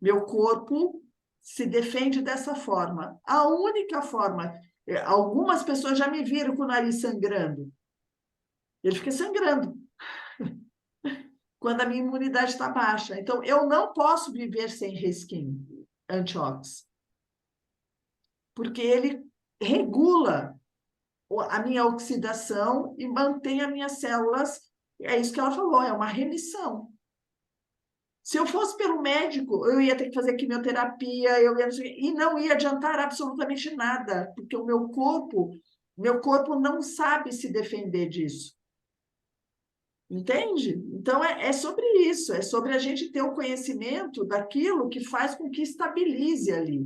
Meu corpo se defende dessa forma. A única forma, algumas pessoas já me viram com o nariz sangrando. Ele fica sangrando quando a minha imunidade está baixa. Então, eu não posso viver sem reskin antiox, porque ele regula a minha oxidação e mantém as minhas células. É isso que ela falou, é uma remissão. Se eu fosse pelo médico, eu ia ter que fazer quimioterapia, e não ia adiantar absolutamente nada, porque o meu corpo não sabe se defender disso. Entende? Então, é sobre isso, é sobre a gente ter o conhecimento daquilo que faz com que estabilize ali.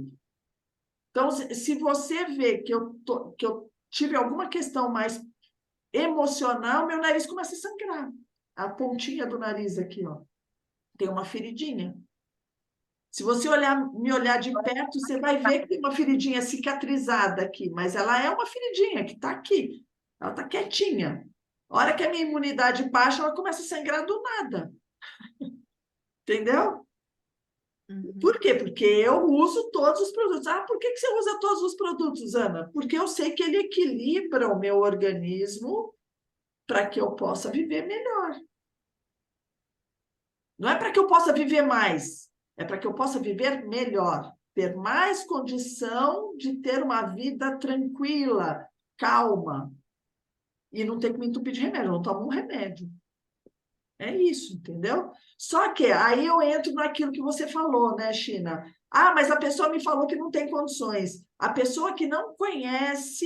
Então, se você vê que eu tive alguma questão mais emocional, meu nariz começa a sangrar. A pontinha do nariz aqui, ó, tem uma feridinha. Se você me olhar de perto, você vai ver que tem uma feridinha cicatrizada aqui, mas ela é uma feridinha que está aqui. Ela está quietinha. A hora que a minha imunidade baixa, ela começa a sangrar do nada. Entendeu? Uhum. Por quê? Porque eu uso todos os produtos. Ah, por que você usa todos os produtos, Ana? Porque eu sei que ele equilibra o meu organismo para que eu possa viver melhor. Não é para que eu possa viver mais, é para que eu possa viver melhor, ter mais condição de ter uma vida tranquila, calma, e não ter que me entupir de remédio, eu não tomo um remédio. É isso, entendeu? Só que aí eu entro naquilo que você falou, né, China? Ah, mas a pessoa me falou que não tem condições. A pessoa que não conhece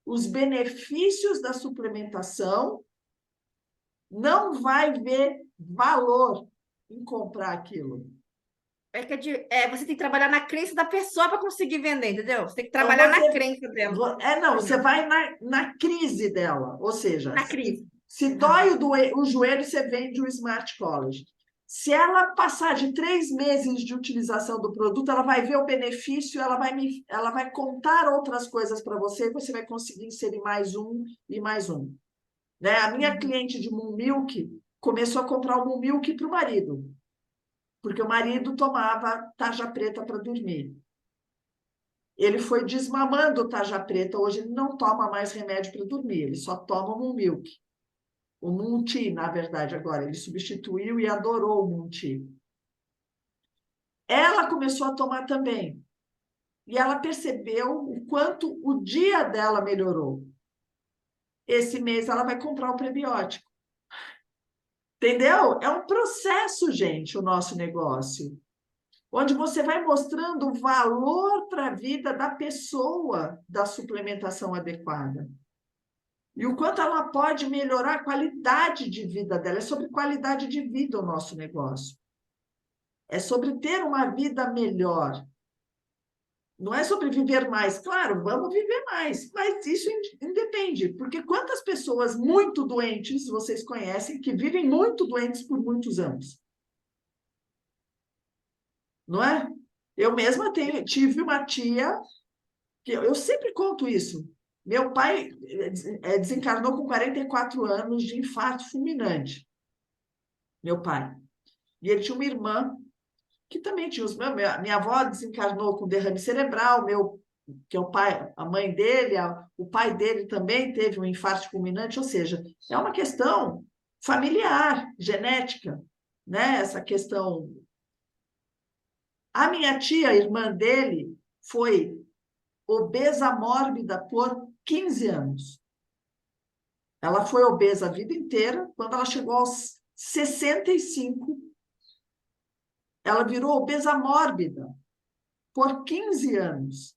os benefícios da suplementação não vai ver valor em comprar aquilo. Você tem que trabalhar na crença da pessoa para conseguir vender, entendeu? Você tem que Então, trabalhar na crença dela. Não, você vai na crise dela, ou seja, Na crise. se dói o joelho, você vende o Smart College. Se ela passar de 3 meses de utilização do produto, ela vai ver o benefício, ela vai contar outras coisas para você, e você vai conseguir inserir mais um e mais um. Né? A minha cliente de Moon Milk começou a comprar o Moon Milk para o marido, porque o marido tomava tarja preta para dormir. Ele foi desmamando o tarja preta, hoje ele não toma mais remédio para dormir, ele só toma o Moon Milk. O Moon Tea, na verdade, agora, ele substituiu e adorou o Moon Tea. Ela começou a tomar também. E ela percebeu o quanto o dia dela melhorou. Esse mês ela vai comprar o prebiótico. Entendeu? É um processo, gente, o nosso negócio. Onde você vai mostrando o valor para a vida da pessoa da suplementação adequada. E o quanto ela pode melhorar a qualidade de vida dela. É sobre qualidade de vida o nosso negócio. É sobre ter uma vida melhor. Não é sobre viver mais. Claro, vamos viver mais, mas isso independe. Porque quantas pessoas muito doentes vocês conhecem que vivem muito doentes por muitos anos? Não é? Eu mesma tive uma tia, que eu sempre conto isso. Meu pai desencarnou com 44 anos de infarto fulminante. Meu pai. E ele tinha uma irmã que também tinha minha avó desencarnou com derrame cerebral, que é o pai, a mãe dele, o pai dele também teve um infarto fulminante, ou seja, é uma questão familiar, genética, né? Essa questão. A minha tia, a irmã dele, foi obesa mórbida por 15 anos. Ela foi obesa a vida inteira. Quando ela chegou aos 65, ela virou obesa mórbida por 15 anos.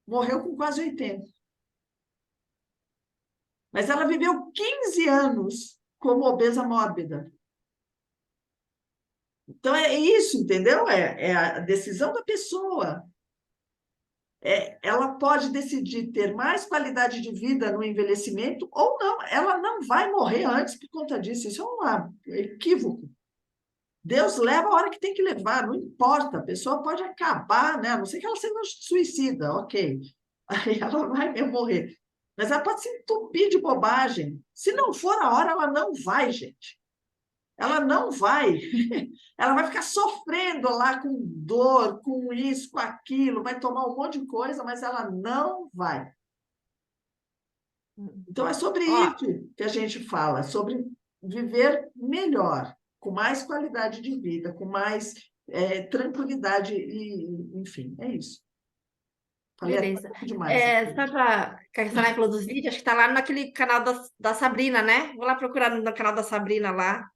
Morreu com quase 80. Mas ela viveu 15 anos como obesa mórbida. Então, é isso, entendeu? É a decisão da pessoa. Ela pode decidir ter mais qualidade de vida no envelhecimento ou não. Ela não vai morrer antes por conta disso. Isso é um equívoco. Deus leva a hora que tem que levar, não importa. A pessoa pode acabar, né? A não ser que ela seja suicida, ok. Aí ela vai mesmo morrer. Mas ela pode se entupir de bobagem. Se não for a hora, ela não vai, gente. Ela não vai. Ela vai ficar sofrendo lá com dor, com isso, com aquilo, vai tomar um monte de coisa, mas ela não vai. Então, é sobre isso que a gente fala, sobre viver melhor, com mais qualidade de vida, com mais tranquilidade, enfim, é isso. Falei Beleza. demais. Só para que a Sanai falou dos vídeos, acho que está lá naquele canal da Sabrina, né? Vou lá procurar no canal da Sabrina lá,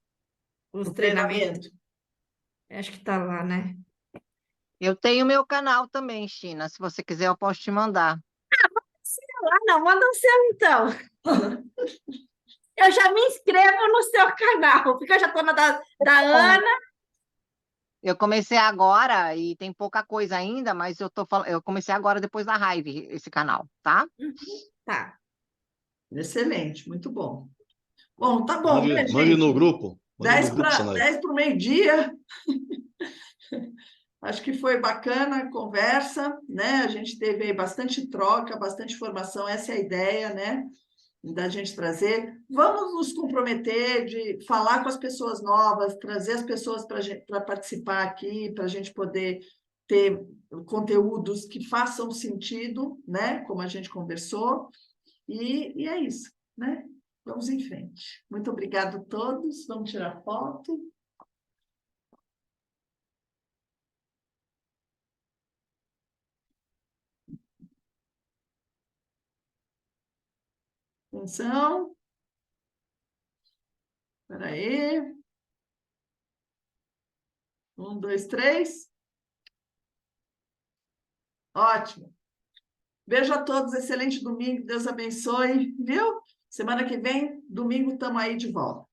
os O treinamentos. treinamento. Acho que está lá, né? Eu tenho meu canal também, China. Se você quiser, eu posso te mandar. Sei lá, não, manda o seu então. Eu já me inscrevo no seu canal, porque eu já estou na da Ana. Eu comecei agora e tem pouca coisa ainda, mas eu comecei agora depois da raiva esse canal, tá? Tá. Excelente, muito bom. Bom, tá bom, né, Mande no gente? grupo. Mande 10 no grupo, Sanai. para o meio-dia. Acho que foi bacana a conversa, né? A gente teve aí bastante troca, bastante informação, essa é a ideia, né? Da gente trazer. Vamos nos comprometer de falar com as pessoas novas, trazer as pessoas para participar aqui, para a gente poder ter conteúdos que façam sentido, né? Como a gente conversou. E é isso, né? Vamos em frente. Muito obrigada a todos. Vamos tirar foto. Atenção. Espera aí. 1, 2, 3. Ótimo. Beijo a todos. Excelente domingo. Deus abençoe. Viu? Semana que vem, domingo, estamos aí de volta.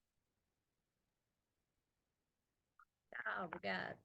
Tchau, obrigada.